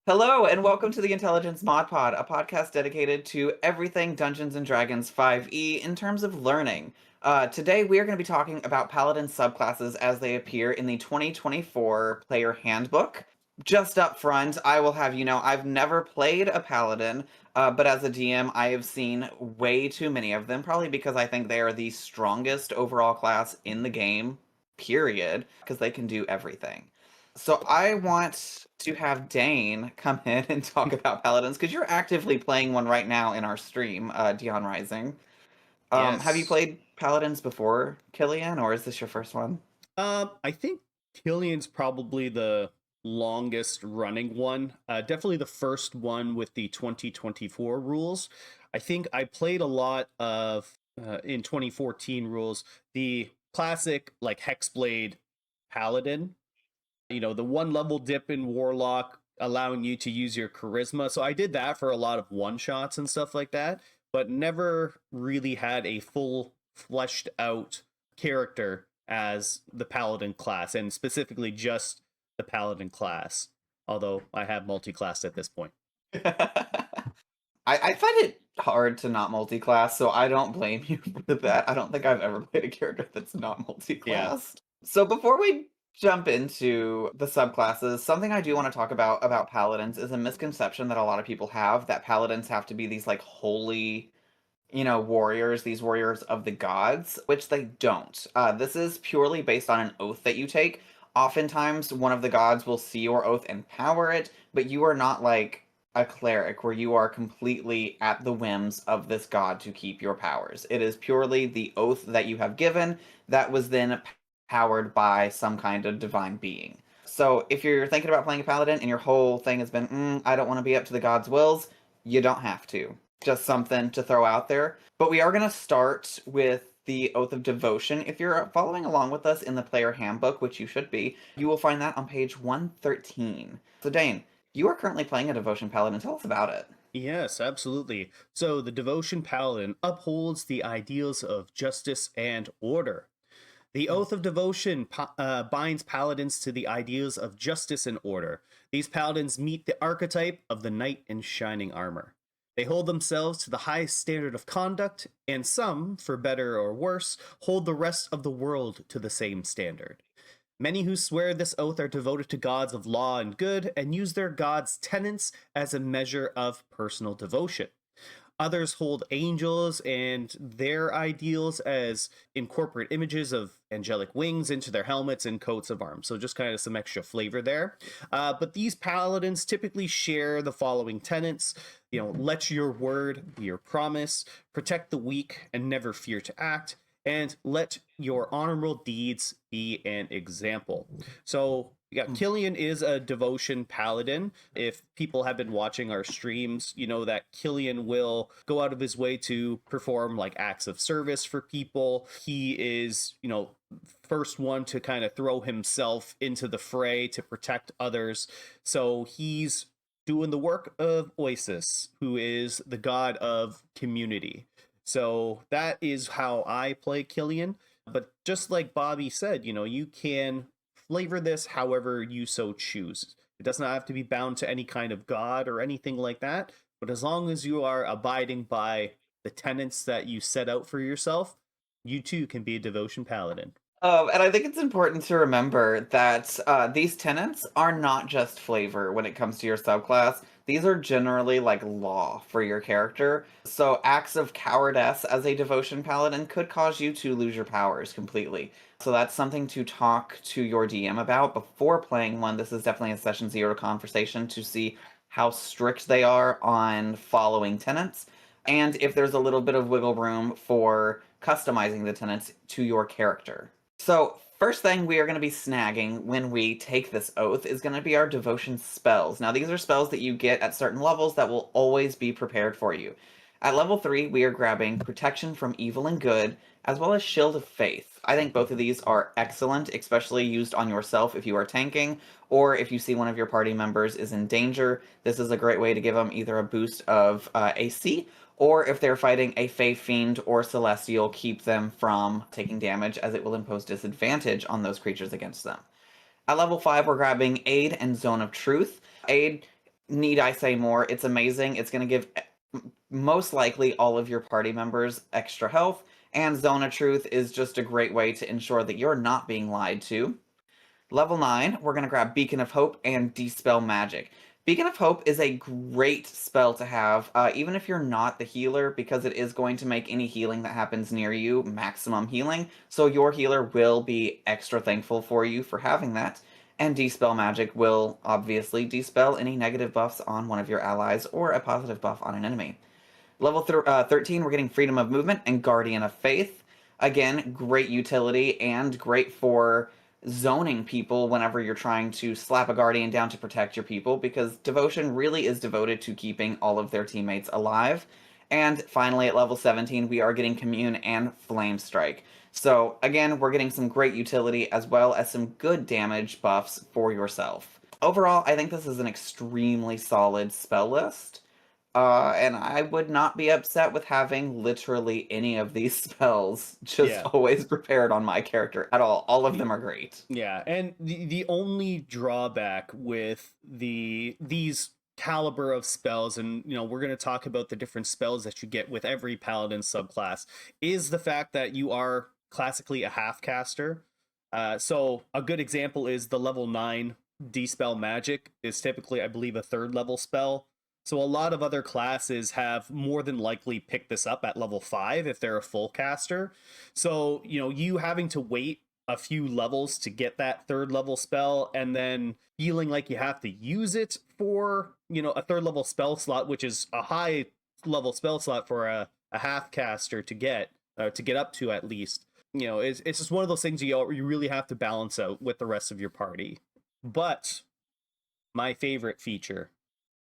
Hello, and welcome to the Intelligence Mod Pod, a podcast dedicated to everything Dungeons and Dragons 5e in terms of learning. Today, we are going to be talking about Paladin subclasses as they appear in the 2024 Player Handbook. Just up front, I will have you know I've never played a Paladin, but as a DM, I have seen way too many of them, probably because I think they are the strongest overall class in the game, period, because they can do everything. So I want to have Dane come in and talk about paladins because you're actively playing one right now in our stream, Dion Rising. Have you Yes. played paladins before, Killian, or is this your first one? I think Killian's probably the longest running one. Definitely the first one with the 2024 rules. I think I played a lot of in 2014 rules the classic like Hexblade Paladin. The one level dip in Warlock allowing you to use your charisma. So I did that for a lot of one shots and stuff like that, but never really had a full fleshed out character as the paladin class, and specifically just the paladin class. Although I have multi-classed at this point. I find it hard to not multi-class, so I don't blame you for that. I don't think I've ever played a character that's not Yeah. multi-classed. So before we jump into the subclasses, something I do want to talk about paladins is a misconception that a lot of people have that paladins have to be these like holy warriors, these warriors of the gods, which they don't. This is purely based on an oath that you take. Oftentimes, one of the gods will see your oath and power it, but you are not like a cleric where you are completely at the whims of this god to keep your powers. It is purely the oath that you have given that was then powered by some kind of divine being. So if you're thinking about playing a paladin and your whole thing has been, I don't want to be up to the god's wills, you don't have to. Just something to throw out there. But we are going to start with the Oath of Devotion. If you're following along with us in the player handbook, which you should be, you will find that on page 113. So, Dane, you are currently playing a Devotion Paladin. Tell us about it. Yes, absolutely. So the devotion paladin upholds the ideals of justice and order. The oath of devotion binds paladins to the ideas of justice and order. These paladins meet the archetype of the knight in shining armor. They hold themselves to the highest standard of conduct, and some, for better or worse, hold the rest of the world to the same standard. Many who swear this oath are devoted to gods of law and good and use their gods' tenets as a measure of personal devotion. Others hold angels and their ideals as incorporate images of angelic wings into their helmets and coats of arms. So just kind of some extra flavor there. But these paladins typically share the following tenets. Let your word be your promise, protect the weak and never fear to act, and let your honorable deeds be an example. So yeah, Killian is a devotion paladin. If people have been watching our streams, you know that Killian will go out of his way to perform like acts of service for people. He is, first one to kind of throw himself into the fray to protect others. So he's doing the work of Oasis, who is the god of community. So that is how I play Killian. But just like Bobby said, you can flavor this however you so choose. It does not have to be bound to any kind of god or anything like that. But as long as you are abiding by the tenets that you set out for yourself, you too can be a devotion paladin. And I think it's important to remember that these tenets are not just flavor when it comes to your subclass. These are generally like law for your character. So acts of cowardice as a devotion paladin could cause you to lose your powers completely. So that's something to talk to your DM about before playing one. This is definitely a session zero conversation to see how strict they are on following tenets and if there's a little bit of wiggle room for customizing the tenets to your character. So, first thing we are going to be snagging when we take this oath is going to be our devotion spells. Now, these are spells that you get at certain levels that will always be prepared for you. At level 3, we are grabbing Protection from Evil and Good, as well as Shield of Faith. I think both of these are excellent, especially used on yourself if you are tanking, or if you see one of your party members is in danger. This is a great way to give them either a boost of AC, or if they're fighting a Fey Fiend or Celestial, keep them from taking damage as it will impose disadvantage on those creatures against them. At level 5, we're grabbing Aid and Zone of Truth. Aid Need I say more? It's amazing. It's going to give most likely all of your party members extra health, and Zone of Truth is just a great way to ensure that you're not being lied to. Level 9, we're going to grab Beacon of Hope and Dispel Magic. Beacon of Hope is a great spell to have, even if you're not the healer, because it is going to make any healing that happens near you maximum healing, so your healer will be extra thankful for you for having that. And Dispel Magic will obviously dispel any negative buffs on one of your allies or a positive buff on an enemy. Level 13, we're getting Freedom of Movement and Guardian of Faith. Again, great utility and great for zoning people whenever you're trying to slap a Guardian down to protect your people, because Devotion really is devoted to keeping all of their teammates alive. And finally, at level 17, we are getting Commune and Flame Strike. So again, we're getting some great utility as well as some good damage buffs for yourself. Overall, I think this is an extremely solid spell list. And I would not be upset with having literally any of these spells just Yeah. always prepared on my character at all. All of them are great. Yeah, and the only drawback with these caliber of spells, and we're going to talk about the different spells that you get with every paladin subclass, is the fact that you are classically a half caster. So a good example is the level 9 Dispel Magic is typically, I believe, a third level spell. So a lot of other classes have more than likely picked this up at level 5 if they're a full caster. So, you having to wait a few levels to get that third level spell and then feeling like you have to use it for, a third level spell slot, which is a high level spell slot for a half caster to get up to at least. It's just one of those things you really have to balance out with the rest of your party. But my favorite feature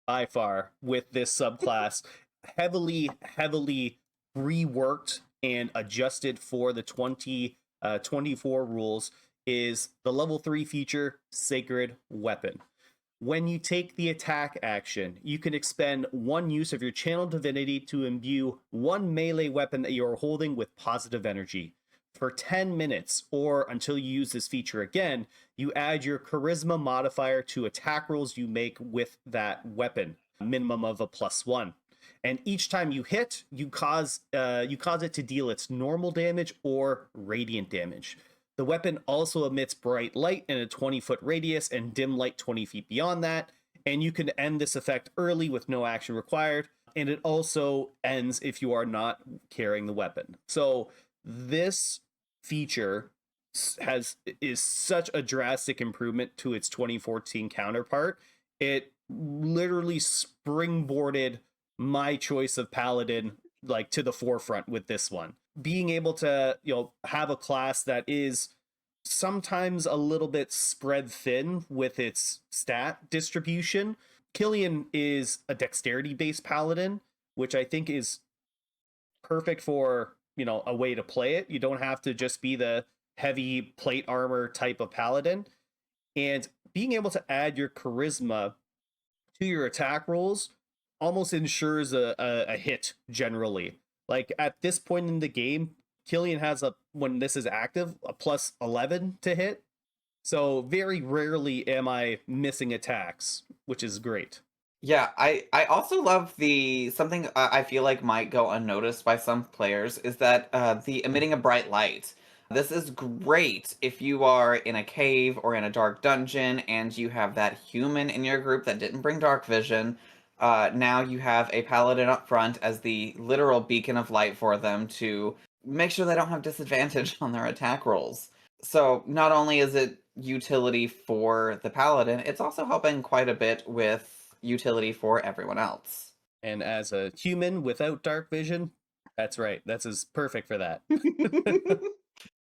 by far with this subclass, heavily reworked and adjusted for the 2024 rules, is the level 3 feature, Sacred Weapon. When you take the attack action, you can expend one use of your channel divinity to imbue one melee weapon that you are holding with positive energy. For 10 minutes, or until you use this feature again, you add your charisma modifier to attack rolls you make with that weapon, minimum of a +1. And each time you hit, you cause it to deal its normal damage or radiant damage. The weapon also emits bright light in a 20-foot radius and dim light 20 feet beyond that, and you can end this effect early with no action required, and it also ends if you are not carrying the weapon. So this feature is such a drastic improvement to its 2014 counterpart. It literally springboarded my choice of paladin like to the forefront with this one. Being able to have a class that is sometimes a little bit spread thin with its stat distribution. Killian is a dexterity based paladin, which I think is perfect for a way to play it. You don't have to just be the heavy plate armor type of paladin, and being able to add your charisma to your attack rolls almost ensures a hit generally. Like at this point in the game, Killian has when this is active, a +11 to hit. So very rarely am I missing attacks, which is great. Yeah, I also love something I feel like might go unnoticed by some players is that the emitting a bright light. This is great if you are in a cave or in a dark dungeon and you have that human in your group that didn't bring dark vision. Now you have a paladin up front as the literal beacon of light for them to make sure they don't have disadvantage on their attack rolls. So not only is it utility for the paladin, it's also helping quite a bit with utility for everyone else. And as a human without dark vision, that's right. That's as perfect for that.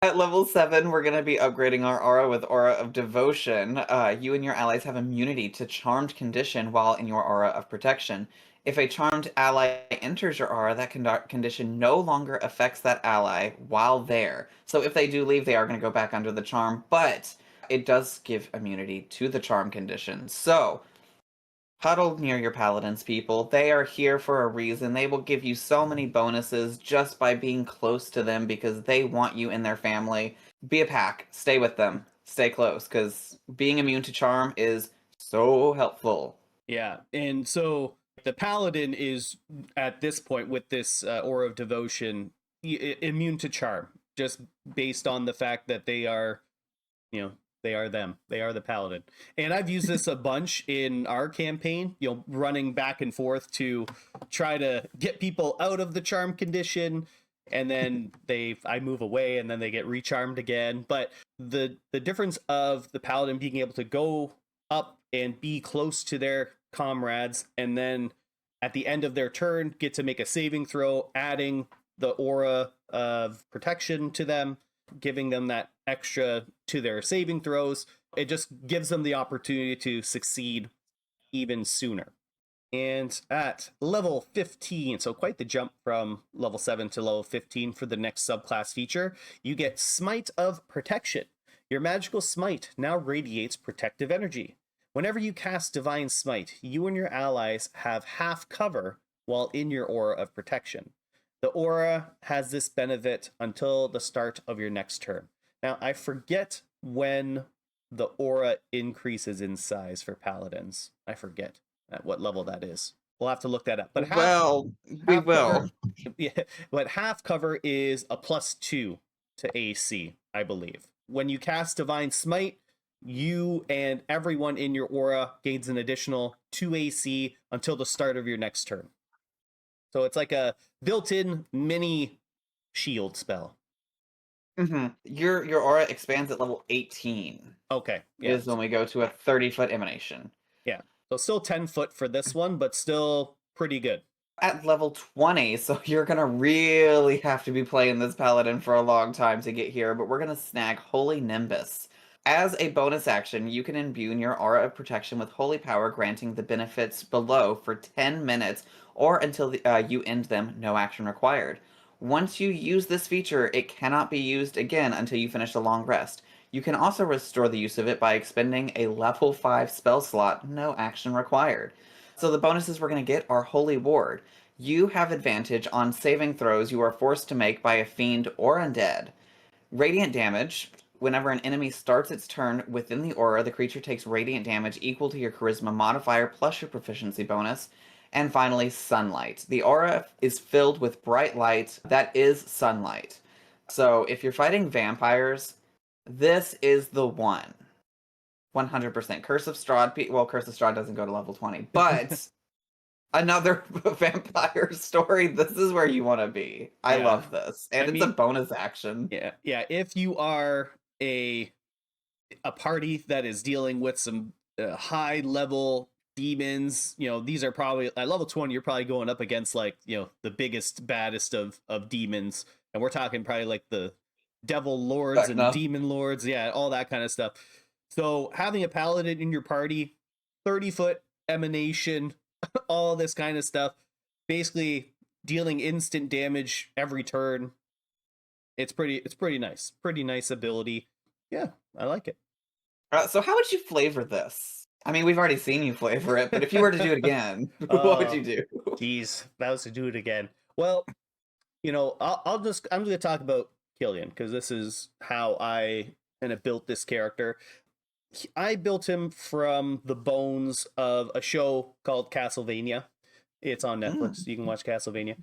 At level 7, we're going to be upgrading our aura with Aura of Devotion. You and your allies have immunity to Charmed Condition while in your Aura of Protection. If a Charmed ally enters your aura, that condition no longer affects that ally while there. So if they do leave, they are going to go back under the charm, but it does give immunity to the charm condition. So huddle near your paladins, people. They are here for a reason. They will give you so many bonuses just by being close to them because they want you in their family. Be a pack. Stay with them. Stay close, because being immune to charm is so helpful. Yeah, and so the paladin is at this point with this aura of devotion immune to charm, just based on the fact that they are, you know, they are them. They are the paladin. And I've used this a bunch in our campaign, running back and forth to try to get people out of the charm condition, and then I move away and then they get recharmed again. But the difference of the paladin being able to go up and be close to their comrades, and then at the end of their turn get to make a saving throw, adding the aura of protection to them, giving them that extra to their saving throws. It just gives them the opportunity to succeed even sooner. And at level 15, so quite the jump from level 7 to level 15 for the next subclass feature, you get Smite of Protection. Your magical smite now radiates protective energy. Whenever you cast Divine Smite, you and your allies have half cover while in your aura of protection. The aura has this benefit until the start of your next turn. Now, I forget when the aura increases in size for paladins. I forget at what level that is. We'll have to look that up. But we will. Cover, yeah, but half cover is a +2 to AC, I believe. When you cast Divine Smite, you and everyone in your aura gains an additional 2 AC until the start of your next turn. So it's like a built-in mini shield spell. Mm-hmm. Your aura expands at level 18. Okay. Yeah. Is when we go to a 30-foot emanation. Yeah. So still 10 foot for this one, but still pretty good. At level 20, so you're gonna really have to be playing this paladin for a long time to get here, but we're gonna snag Holy Nimbus. As a bonus action, you can imbue your aura of protection with holy power, granting the benefits below for 10 minutes or until you end them, no action required. Once you use this feature, it cannot be used again until you finish a long rest. You can also restore the use of it by expending a level 5 spell slot, no action required. So the bonuses we're going to get are Holy Ward. You have advantage on saving throws you are forced to make by a fiend or undead. Radiant damage. Whenever an enemy starts its turn within the aura, the creature takes radiant damage equal to your charisma modifier plus your proficiency bonus. And finally, sunlight. The aura is filled with bright light that is sunlight. So if you're fighting vampires, this is the one. 100%. Curse of Strahd. Well, Curse of Strahd doesn't go to level 20, but another vampire story. This is where you want to be. I love this, and it's a bonus action. Yeah. If you are a party that is dealing with some high level demons, these are probably at level 20. You're probably going up against the biggest, baddest of demons, and we're talking probably like the devil lords and demon lords, all that kind of stuff. So having a paladin in your party, 30-foot emanation, all this kind of stuff, basically dealing instant damage every turn. It's pretty nice. Pretty nice ability. Yeah, I like it. So how would you flavor this? I mean, we've already seen you flavor it, but if you were to do it again, what would you do? Geez, if I was to do it again. Well, I'm just going to talk about Killian, because this is how I kind of built this character. I built him from the bones of a show called Castlevania. It's on Netflix. You can watch Castlevania,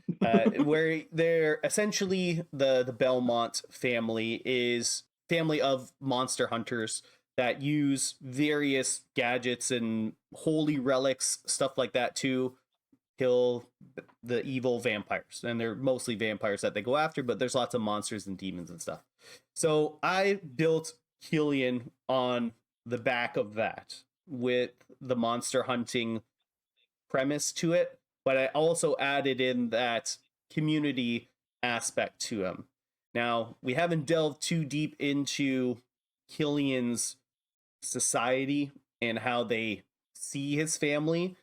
where they're essentially the Belmont family is family of monster hunters that use various gadgets and holy relics, stuff like that, to kill the evil vampires. And they're mostly vampires that they go after, but there's lots of monsters and demons and stuff. So I built Killian on the back of that with the monster hunting premise to it, but I also added in that community aspect to him. Now, we haven't delved too deep into Killian's society and how they see his family,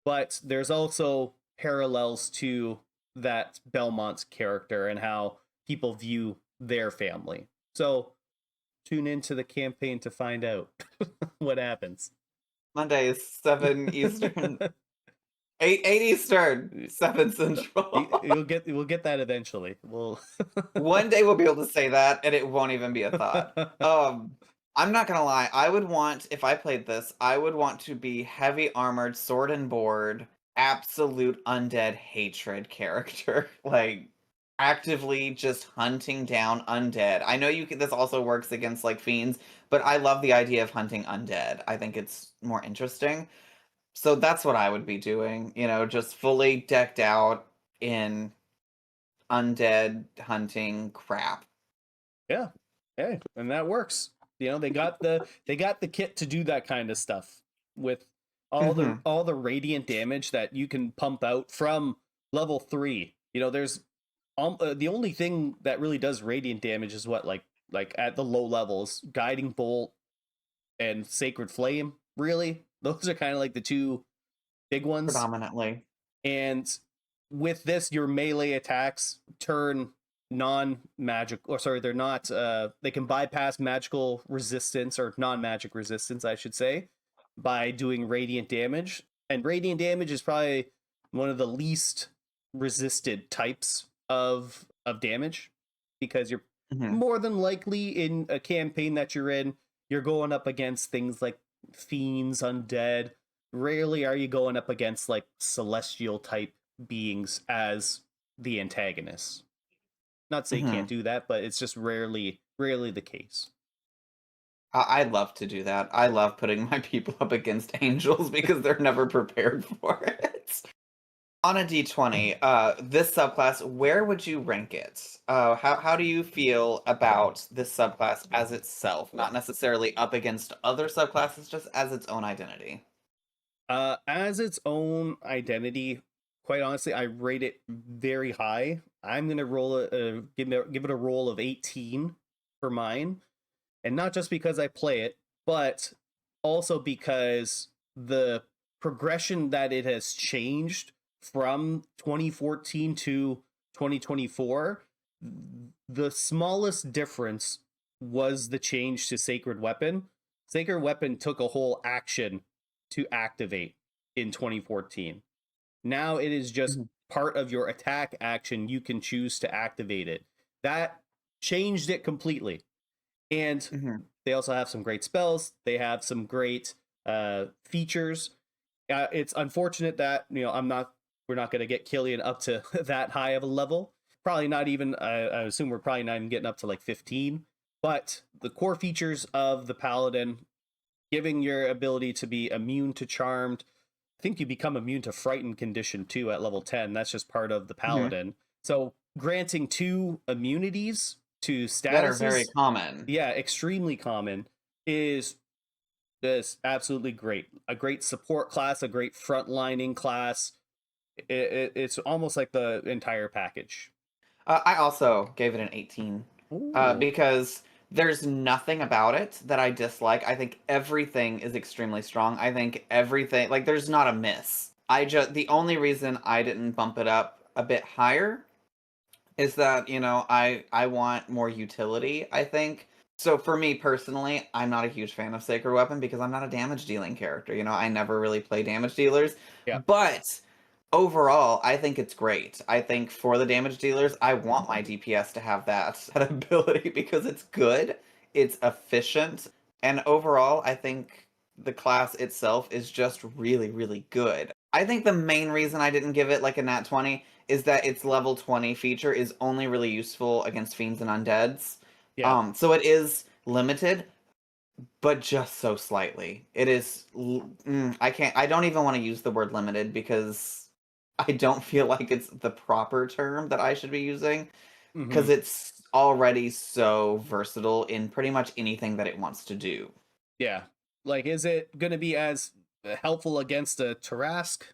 but there's also parallels to that Belmont character and how people view their family. So tune into the campaign to find out what happens. Mondays, 7 Eastern. 8 Eastern, 7 Central. We'll get that eventually. One day we'll be able to say that, and it won't even be a thought. I'm not gonna lie, I would want if I played this, I would want to be heavy armored, sword and board, absolute undead hatred character. Like, actively just hunting down undead. I know you can this also works against, like, fiends, but I love the idea of hunting undead. I think it's more interesting. So that's what I would be doing, just fully decked out in undead hunting crap. Yeah. Hey, and that works. They got the kit to do that kind of stuff with Mhm. all the radiant damage that you can pump out from level 3. There's the only thing that really does radiant damage is what like at the low levels, guiding bolt and sacred flame, really. Those are kind of like the two big ones. Predominantly. And with this, your melee attacks turn non-magic, or sorry, they're not. They can bypass magical resistance or non-magic resistance, I should say, by doing radiant damage. And radiant damage is probably one of the least resisted types of damage because you're Mhm. more than likely in a campaign that you're in, you're going up against things like fiends, undead. Rarely are you going up against like celestial type beings as the antagonists. Not to say you can't Mhm. do that, but it's just rarely the case. I love to do that. I love putting my people up against angels because they're never prepared for it. On a D20, this subclass, where would you rank it? How do you feel about this subclass as itself? Not necessarily up against other subclasses, just as its own identity. As its own identity, quite honestly, I rate it very high. I'm gonna give it a roll of 18 for mine, and not just because I play it, but also because the progression that it has changed from 2014 to 2024, the smallest difference was the change to Sacred Weapon. Sacred Weapon took a whole action to activate in 2014. Now it is just Mhm. part of your attack action. You can choose to activate it. That changed it completely. And Mhm. they also have some great spells. They have some great features. It's unfortunate that we're not going to get Killian up to that high of a level. Probably not even. I assume we're probably not even getting up to like 15. But the core features of the Paladin, giving your ability to be immune to charmed. I think you become immune to frightened condition too at level 10. That's just part of the Mhm. Paladin. So granting 2 immunities to That are very statuses, common. yeah, extremely common, is absolutely great. A great support class, a great frontlining class. It's almost like the entire package. I also gave it an 18 Ooh. because there's nothing about it that I dislike. I think everything is extremely strong. I think everything, like, there's not a miss. The only reason I didn't bump it up a bit higher is that, I want more utility, I think. So for me personally, I'm not a huge fan of Sacred Weapon because I'm not a damage dealing character. I never really play damage dealers. Yeah. But overall, I think it's great. I think for the damage dealers, I want my DPS to have that ability because it's good, it's efficient, and overall, I think the class itself is just really, really good. I think the main reason I didn't give it like a nat 20 is that its level 20 feature is only really useful against fiends and undeads. Yeah. So it is limited, but just so slightly. It is. I don't even want to use the word limited because I don't feel like it's the proper term that I should be using Mm-hmm. because it's already so versatile in pretty much anything that it wants to do. Yeah. Like, is it going to be as helpful against a Tarask?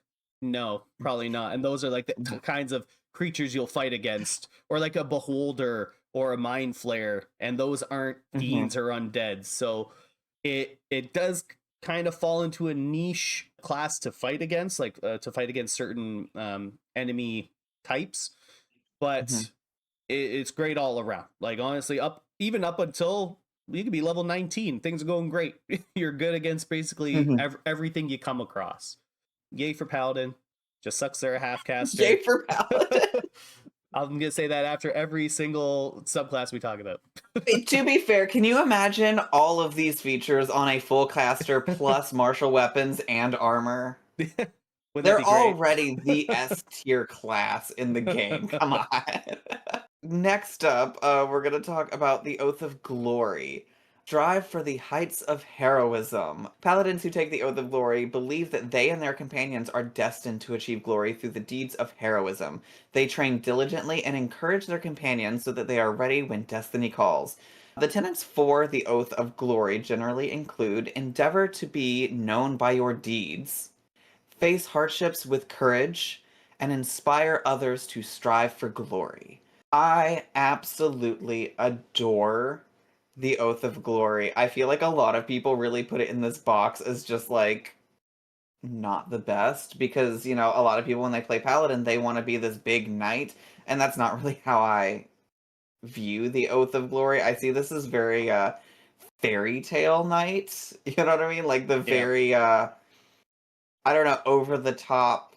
No, probably not. And those are like the kinds of creatures you'll fight against, or like a Beholder or a Mind Flare, and those aren't Mm-hmm. fiends or undead. So it does kind of fall into a niche class to fight against, like to fight against certain enemy types. Mm-hmm. But it's great all around. Like, honestly, even up until you could be level 19, things are going great. You're good against basically Mm-hmm. everything you come across. Yay for Paladin. Just sucks they're a half Yay caster. for Paladin! I'm going to say that after every single subclass we talk about. To be fair, can you imagine all of these features on a full caster plus martial weapons and armor? Wouldn't that They're be great? already the S tier class in the game. Come on. Next up, we're going to talk about the Oath of Glory. Strive for the heights of heroism. Paladins who take the Oath of Glory believe that they and their companions are destined to achieve glory through the deeds of heroism. They train diligently and encourage their companions so that they are ready when destiny calls. The tenets for the Oath of Glory generally include endeavor to be known by your deeds, face hardships with courage, and inspire others to strive for glory. I absolutely adore the Oath of Glory. I feel like a lot of people really put it in this box as just like not the best because, you know, a lot of people when they play Paladin, they want to be this big knight, and that's not really how I view the Oath of Glory. I see this as very fairy tale knight. You know what I mean? Like the Yeah. very I don't know, over the top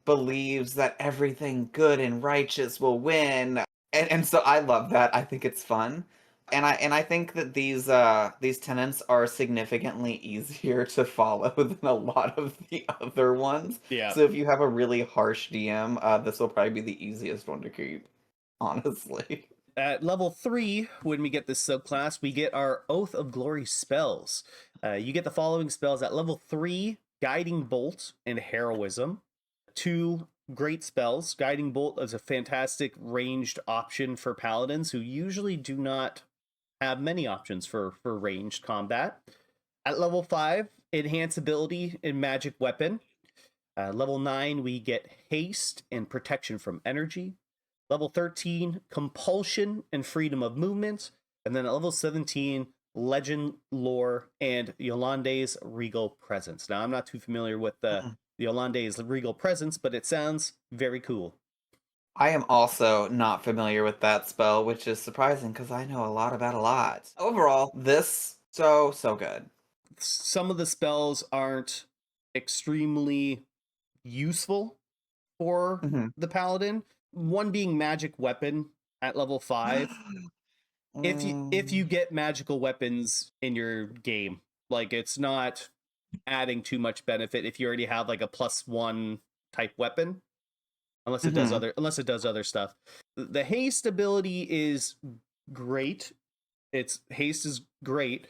believes that everything good and righteous will win. And so I love that. I think it's fun. And I think that these tenets are significantly easier to follow than a lot of the other ones. Yeah. So if you have a really harsh DM, this will probably be the easiest one to keep, honestly. At level 3, when we get this subclass, we get our Oath of Glory spells. You get the following spells at level 3: Guiding Bolt and Heroism. 2 great spells. Guiding Bolt is a fantastic ranged option for paladins who usually do not have many options for ranged combat. At level 5, Enhance Ability and Magic Weapon. Level 9, we get Haste and Protection from Energy. Level 13, Compulsion and Freedom of Movement. And then at level 17, Legend, Lore, and Yolande's Regal Presence. Now, I'm not too familiar with the Yolande's Regal Presence, but it sounds very cool. I am also not familiar with that spell, which is surprising because I know a lot about a lot. Overall, this so good. Some of the spells aren't extremely useful for the paladin. One being Magic Weapon at level 5. If you get magical weapons in your game, like it's not adding too much benefit if you already have like a +1 type weapon, unless it does other stuff. The haste ability is great. Haste is great.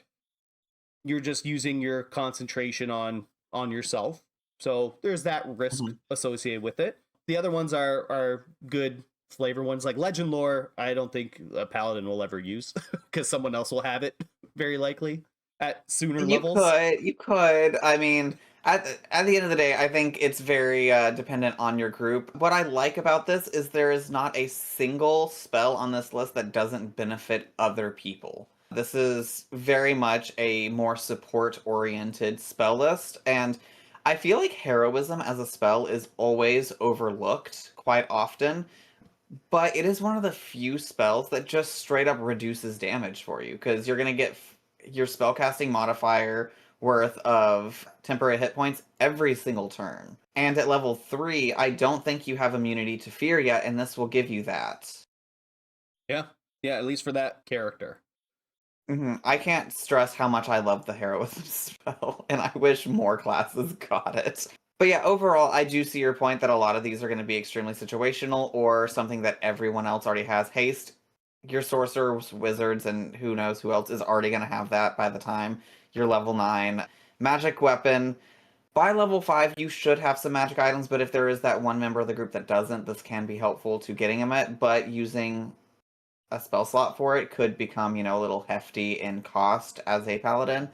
You're just using your concentration on yourself, so there's that risk associated with it. The other ones are good flavor ones, like Legend Lore. I don't think a paladin will ever use because someone else will have it, very likely at sooner levels. You could. I mean, at the end of the day, I think it's very dependent on your group. What I like about this is there is not a single spell on this list that doesn't benefit other people. This is very much a more support-oriented spell list, and I feel like heroism as a spell is always overlooked quite often, but it is one of the few spells that just straight up reduces damage for you, because you're going to get your spellcasting modifier worth of temporary hit points every single turn. And at level 3, I don't think you have immunity to fear yet, and this will give you that. Yeah, at least for that character. I can't stress how much I love the heroism spell, and I wish more classes got it. But yeah, overall, I do see your point that a lot of these are going to be extremely situational, or something that everyone else already has. Haste, your sorcerers, wizards, and who knows who else is already going to have that by the time you're level 9. Magic weapon, by level 5, you should have some magic items, but if there is that one member of the group that doesn't, this can be helpful to getting them it, but using a spell slot for it could become, you know, a little hefty in cost as a paladin.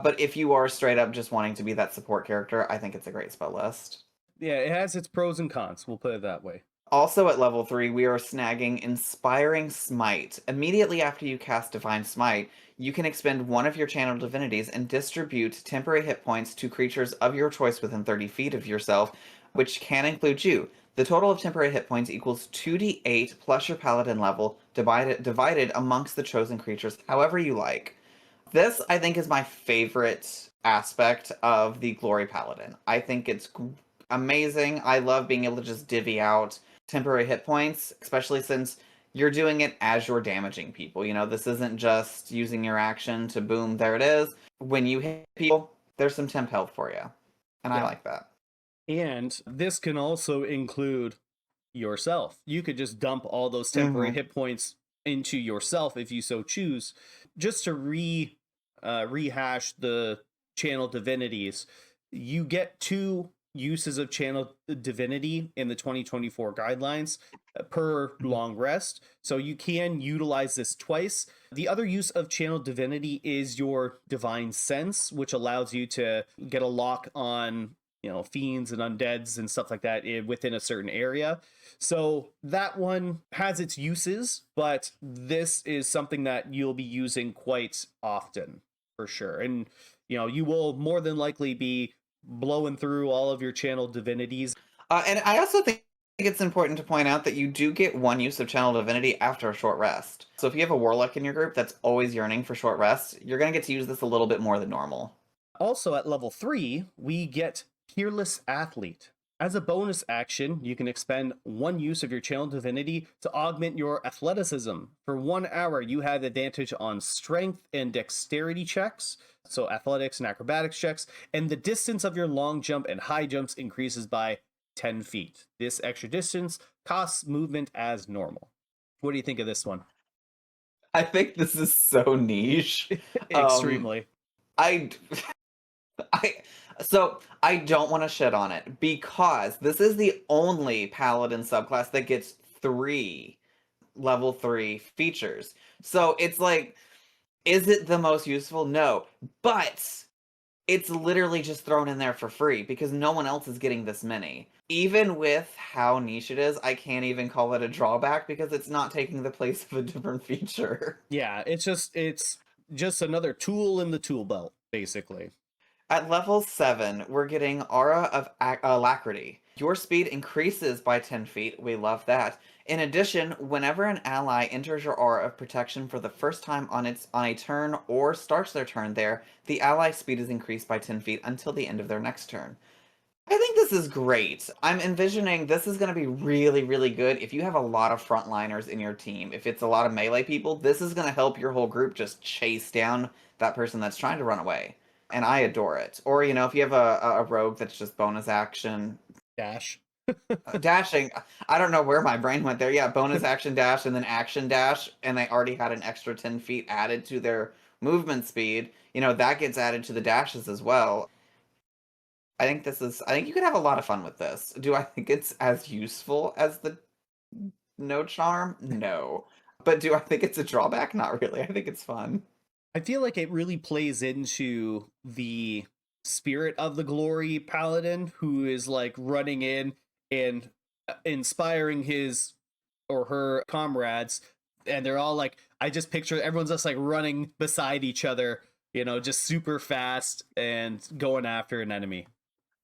But if you are straight up just wanting to be that support character, I think it's a great spell list. Yeah, it has its pros and cons, we'll put it that way. Also at level 3, we are snagging Inspiring Smite. Immediately after you cast Divine Smite, you can expend one of your channeled divinities and distribute temporary hit points to creatures of your choice within 30 feet of yourself, which can include you. The total of temporary hit points equals 2d8 plus your paladin level, divided amongst the chosen creatures however you like. This, I think, is my favorite aspect of the Glory Paladin. I think it's amazing. I love being able to just divvy out temporary hit points, especially since you're doing it as you're damaging people. You know, this isn't just using your action to boom, there it is. When you hit people, there's some temp health for you. And I Yeah. like that. And this can also include yourself. You could just dump all those temporary hit points into yourself if you so choose. Just to rehash the channel divinities, you get 2 uses of channel divinity in the 2024 guidelines per long rest, so you can utilize this twice. The other use of channel divinity is your divine sense, which allows you to get a lock on, you know, fiends and undeads and stuff like that within a certain area. So that one has its uses, but this is something that you'll be using quite often for sure. And, you know, you will more than likely be blowing through all of your channel divinities. And I also think it's important to point out that you do get 1 use of channel divinity after a short rest. So if you have a warlock in your group that's always yearning for short rest, you're going to get to use this a little bit more than normal. Also at level 3, we get Peerless Athlete. As a bonus action, you can expend 1 use of your channel divinity to augment your athleticism. For 1 hour, you have advantage on strength and dexterity checks, so athletics and acrobatics checks, and the distance of your long jump and high jumps increases by 10 feet. This extra distance costs movement as normal. What do you think of this one? I think this is so niche. Extremely. I I so I don't want to shit on it because this is the only Paladin subclass that gets 3 level 3 features. So it's like, is it the most useful? No. But it's literally just thrown in there for free because no one else is getting this many. Even with how niche it is, I can't even call it a drawback because it's not taking the place of a different feature. Yeah, it's just another tool in the tool belt, basically. At level 7, we're getting Aura of Alacrity. Your speed increases by 10 feet. We love that. In addition, whenever an ally enters your aura of protection for the first time on a turn or starts their turn there, the ally's speed is increased by 10 feet until the end of their next turn. I think this is great. I'm envisioning this is going to be really, really good if you have a lot of frontliners in your team. If it's a lot of melee people, this is going to help your whole group just chase down that person that's trying to run away. And I adore it. Or, you know, if you have a rogue that's just bonus action. Dash. Dashing. I don't know where my brain went there. Yeah, bonus action dash and then action dash. And they already had an extra 10 feet added to their movement speed. You know, that gets added to the dashes as well. I think you could have a lot of fun with this. Do I think it's as useful as the no charm? No. But do I think it's a drawback? Not really. I think it's fun. I feel like it really plays into the spirit of the glory paladin who is like running in and inspiring his or her comrades, and they're all like, I just picture everyone's just like running beside each other, you know, just super fast and going after an enemy.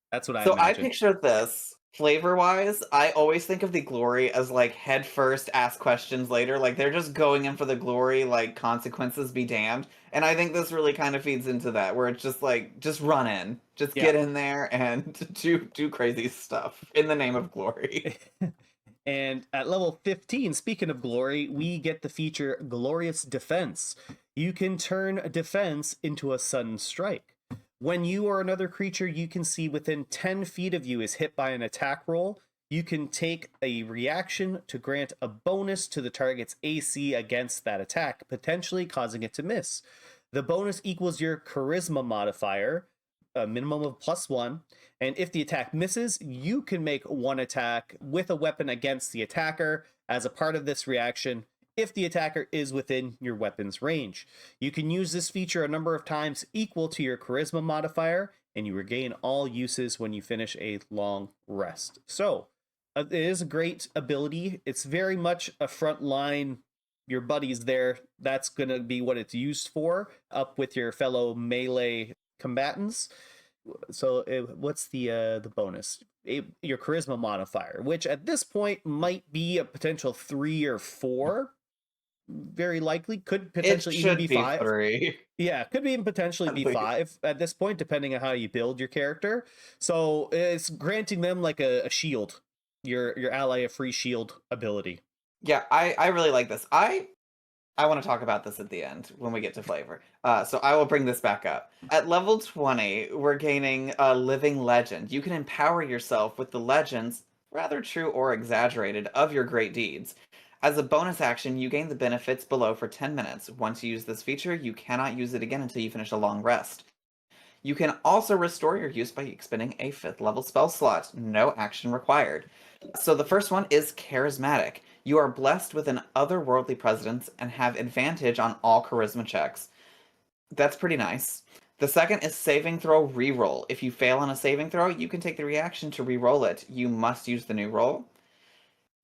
That's what I So I imagine. picture this flavor-wise. I always think of the glory as like head first, ask questions later. Like they're just going in for the glory, like consequences be damned. And I think this really kind of feeds into that, where it's just like, just run in, just Yeah. get in there and do crazy stuff in the name of glory. And at level 15, speaking of glory, we get the feature Glorious Defense. You can turn defense into a sudden strike. When you or another creature you can see within 10 feet of you is hit by an attack roll, you can take a reaction to grant a bonus to the target's AC against that attack, potentially causing it to miss. The bonus equals your charisma modifier, a minimum of +1, and if the attack misses, you can make 1 attack with a weapon against the attacker as a part of this reaction if the attacker is within your weapon's range. You can use this feature a number of times equal to your charisma modifier, and you regain all uses when you finish a long rest. So, it is a great ability. It's very much a frontline, your buddies there, that's going to be what it's used for, up with your fellow melee combatants. So what's the bonus? Your charisma modifier, which at this point might be a potential 3 or 4. Very likely could potentially It even should be be 5. 3. Yeah, could even potentially At be least. 5 at this point, depending on how you build your character. So it's granting them like a shield, your ally a free shield ability. Yeah, I really like this. I want to talk about this at the end when we get to flavor. So I will bring this back up. At level 20, we're gaining a living legend. You can empower yourself with the legends, rather true or exaggerated, of your great deeds. As a bonus action, you gain the benefits below for 10 minutes. Once you use this feature, you cannot use it again until you finish a long rest. You can also restore your use by expending a 5th level spell slot. No action required. So the first one is Charismatic. You are blessed with an otherworldly presence and have advantage on all charisma checks. That's pretty nice. The second is Saving Throw Reroll. If you fail on a saving throw, you can take the reaction to reroll it. You must use the new roll.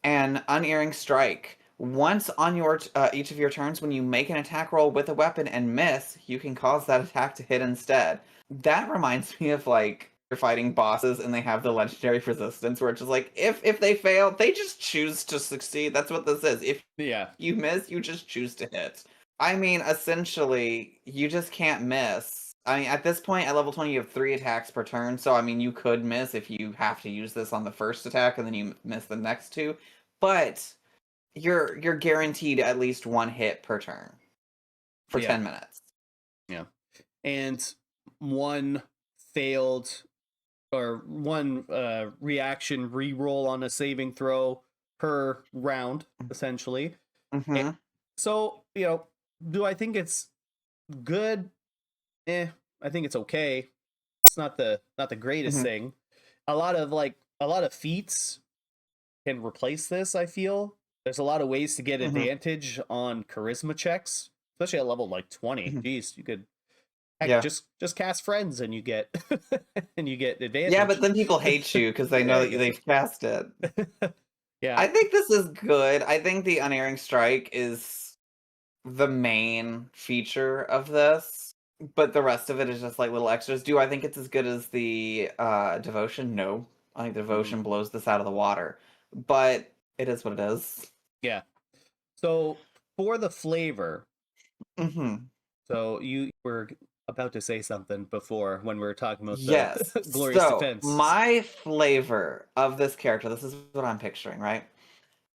And Unerring Strike. Once on your each of your turns, when you make an attack roll with a weapon and miss, you can cause that attack to hit instead. That reminds me of like you're fighting bosses and they have the legendary resistance where it's just like if they fail, they just choose to succeed. That's what this is. If Yeah. you miss, you just choose to hit. I mean, essentially, you just can't miss. I mean, at this point, at level 20, you have 3 attacks per turn, so I mean, you could miss if you have to use this on the first attack and then you miss the next 2. But you're guaranteed at least 1 hit per turn for Yeah. 10 minutes. Yeah. And one failed or one reaction reroll on a saving throw per round, essentially. Mm-hmm. So, do I think it's good? I think it's okay. It's not the greatest Mhm. thing. A lot of feats can replace this, I feel. There's a lot of ways to get Mhm. advantage on charisma checks, especially at level like 20. Mhm. Jeez, you could heck Yeah. just cast friends and you get and you get advantage. Yeah, but then people hate you because they know that they've cast it. Yeah. I think this is good. I think the Unerring Strike is the main feature of this, but the rest of it is just like little extras. Do I think it's as good as the Devotion? No. I think Devotion blows this out of the water. But it is what it is. Yeah. So for the flavor, Mm-hmm. so you were about to say something before when we were talking about Yes. the glorious So defense. my flavor of this character, this is what I'm picturing, right?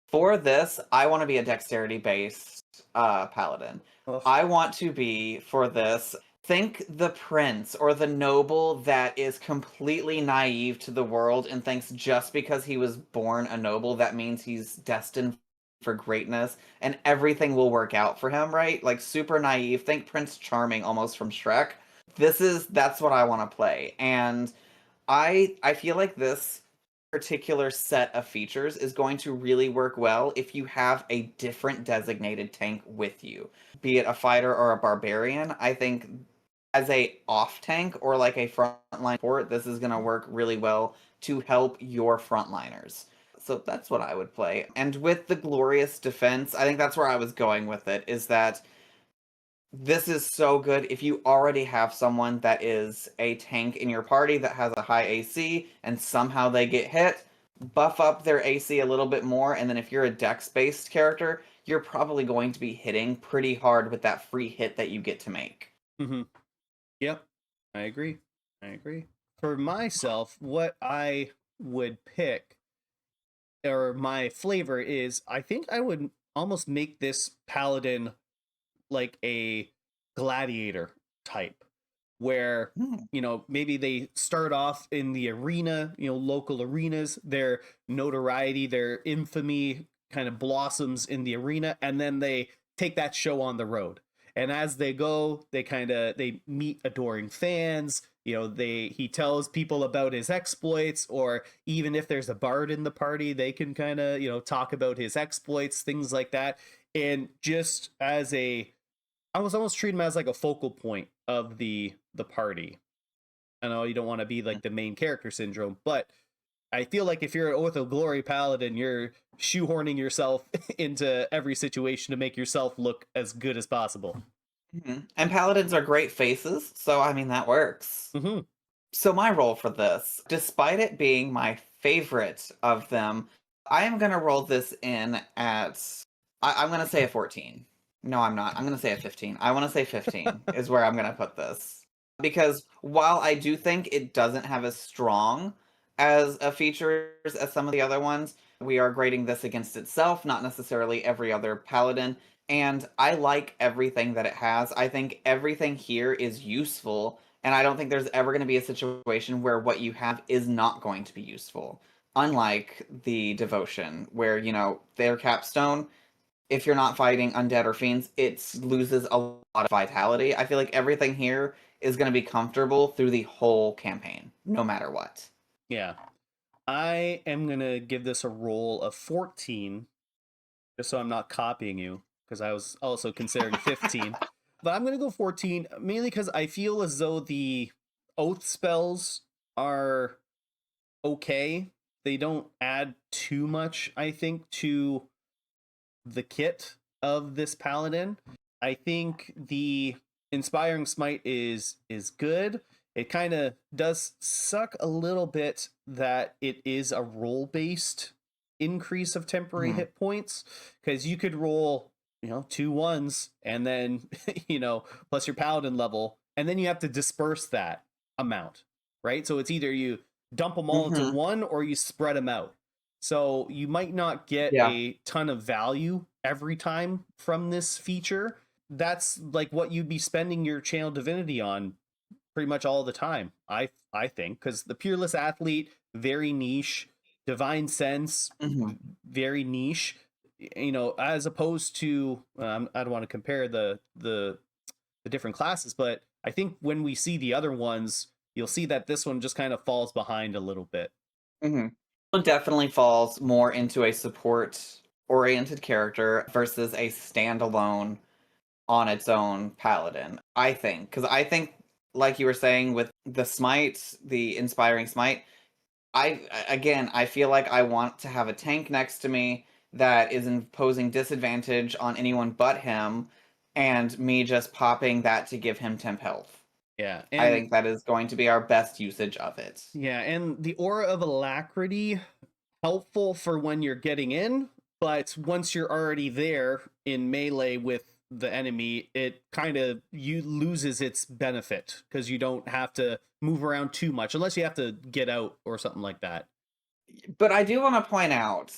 For this, I want to be a dexterity-based paladin. Ugh. I want to be, for this, think the prince or the noble that is completely naive to the world and thinks just because he was born a noble, that means he's destined for greatness and everything will work out for him, right? Like super naive. Think Prince Charming almost from Shrek. That's what I want to play. And I feel like this particular set of features is going to really work well if you have a different designated tank with you, be it a fighter or a barbarian. I think as a off tank or like a frontline support, this is going to work really well to help your frontliners. So that's what I would play. And with the glorious defense, I think that's where I was going with it, is that this is so good if you already have someone that is a tank in your party that has a high AC and somehow they get hit, buff up their AC a little bit more, and then if you're a dex-based character, you're probably going to be hitting pretty hard with that free hit that you get to make. Mm-hmm. Yep, I agree. For myself, what I would pick or my flavor is, I think I would almost make this paladin like a gladiator type where maybe they start off in the arena, local arenas, their notoriety, their infamy kind of blossoms in the arena, and then they take that show on the road. And as they go, they meet adoring fans. He tells people about his exploits, or even if there's a bard in the party, they can kind of talk about his exploits, things like that. And just as I was almost treating him as like a focal point of the party. I know you don't want to be like the main character syndrome, but I feel like if you're an Oath of Glory paladin, you're shoehorning yourself into every situation to make yourself look as good as possible. Mm-hmm. And paladins are great faces, so I mean that works. Mm-hmm. So my role for this, despite it being my favorite of them, I am going to roll this in at, I'm going to say a 14. No, I'm not. I'm going to say a 15. I want to say 15 is where I'm going to put this. Because while I do think it doesn't have as strong as features as some of the other ones. We are grading this against itself, not necessarily every other paladin. And I like everything that it has. I think everything here is useful, and I don't think there's ever going to be a situation where what you have is not going to be useful. Unlike the devotion, where, their capstone, if you're not fighting undead or fiends, it loses a lot of vitality. I feel like everything here is going to be comfortable through the whole campaign, no matter what. Yeah. I am going to give this a roll of 14, just so I'm not copying you, because I was also considering 15. But I'm going to go 14, mainly because I feel as though the oath spells are okay. They don't add too much, I think, to the kit of this paladin. I think the inspiring smite is good. It kind of does suck a little bit that it is a roll based increase of temporary hit points, because you could roll 2 1s and then plus your paladin level, and then you have to disperse that amount, right? So it's either you dump them all into one or you spread them out. So you might not get a ton of value every time from this feature. That's like what you'd be spending your channel divinity on pretty much all the time, I think, because the Peerless Athlete, very niche. Divine Sense, very niche. As opposed to, I don't want to compare the different classes, but I think when we see the other ones, you'll see that this one just kind of falls behind a little bit. It definitely falls more into a support-oriented character versus a standalone on its own paladin, I think. Because I think, like you were saying, with the smite, the inspiring smite, I feel like I want to have a tank next to me that is imposing disadvantage on anyone but him, and me just popping that to give him temp health. Yeah, I think that is going to be our best usage of it. Yeah, and the Aura of Alacrity, helpful for when you're getting in, but once you're already there in melee with the enemy, it kind of loses its benefit because you don't have to move around too much unless you have to get out or something like that. But I do want to point out,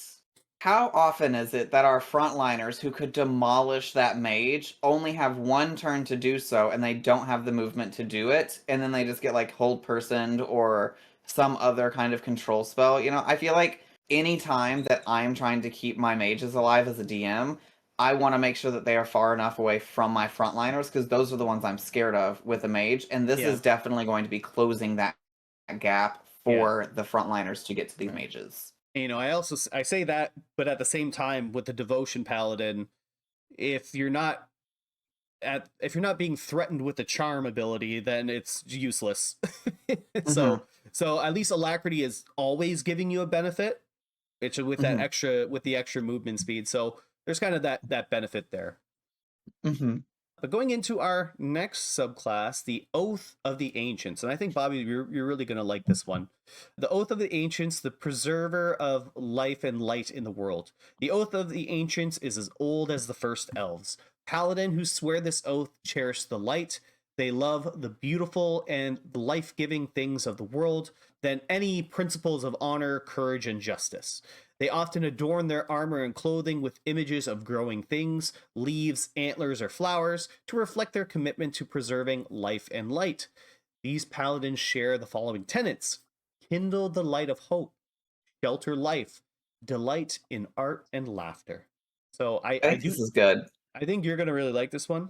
how often is it that our frontliners who could demolish that mage only have one turn to do so, and they don't have the movement to do it, and then they just get like hold personed or some other kind of control spell? I feel like any time that I'm trying to keep my mages alive as a DM, I want to make sure that they are far enough away from my frontliners, because those are the ones I'm scared of with a mage, and this is definitely going to be closing that gap for the frontliners to get to these mages. I say that, but at the same time, with the Devotion Paladin, if you're not being threatened with the charm ability, then it's useless. So at least Alacrity is always giving you a benefit. It's with that the extra movement speed. So there's kind of that benefit there. But going into our next subclass, the Oath of the Ancients. And I think, Bobby, you're really going to like this one. The Oath of the Ancients, the preserver of life and light in the world. The Oath of the Ancients is as old as the first elves. Paladin who swear this oath cherish the light. They love the beautiful and life-giving things of the world than any principles of honor, courage, and justice. They often adorn their armor and clothing with images of growing things, leaves, antlers, or flowers to reflect their commitment to preserving life and light. These paladins share the following tenets: kindle the light of hope, shelter life, delight in art and laughter. So I think this is good. I think you're going to really like this one.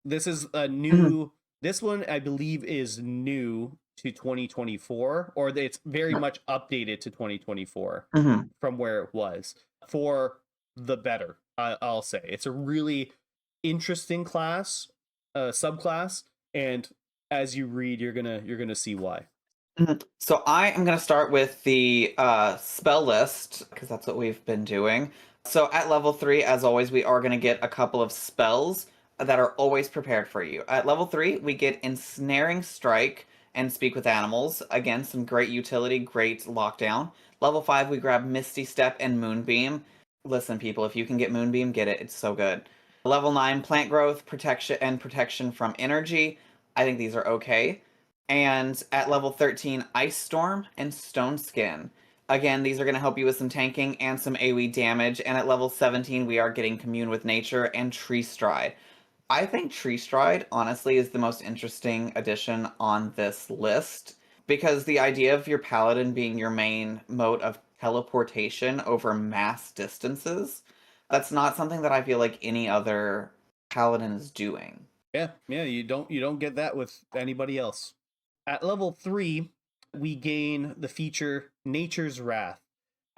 This is a new, this one I believe is new to 2024, or it's very much updated to 2024 from where it was, for the better. I'll say it's a really interesting class, subclass, and as you read, you're gonna see why. So I am going to start with the spell list, because that's what we've been doing. So at level 3, as always, we are going to get a couple of spells that are always prepared for you. At level 3, we get Ensnaring Strike and Speak with Animals. Again, some great utility, great lockdown. Level 5, we grab Misty Step and Moonbeam. Listen, people, if you can get Moonbeam, get it. It's so good. Level 9, Plant Growth, Protection, and Protection from Energy. I think these are okay. And at level 13, Ice Storm and Stone Skin. Again, these are going to help you with some tanking and some AoE damage. And at level 17, we are getting Commune with Nature and Tree Stride. I think Tree Stride, honestly, is the most interesting addition on this list. Because the idea of your Paladin being your main mode of teleportation over mass distances, that's not something that I feel like any other Paladin is doing. Yeah, you don't get that with anybody else. At level 3, we gain the feature Nature's Wrath.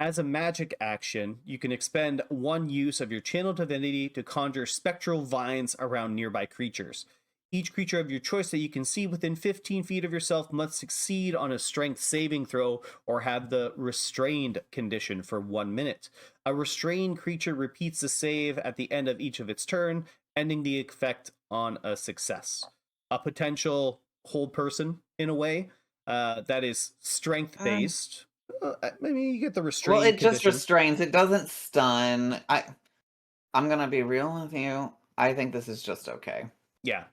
As a magic action, you can expend one use of your channel divinity to conjure spectral vines around nearby creatures. Each creature of your choice that you can see within 15 feet of yourself must succeed on a strength saving throw or have the restrained condition for 1 minute. A restrained creature repeats the save at the end of each of its turn, ending the effect on a success. A potential hold person, in a way, that is strength based. I mean, you get the restrained Well, it just condition. restrains. It doesn't stun. I'm gonna be real with you. I think this is just okay. Yeah.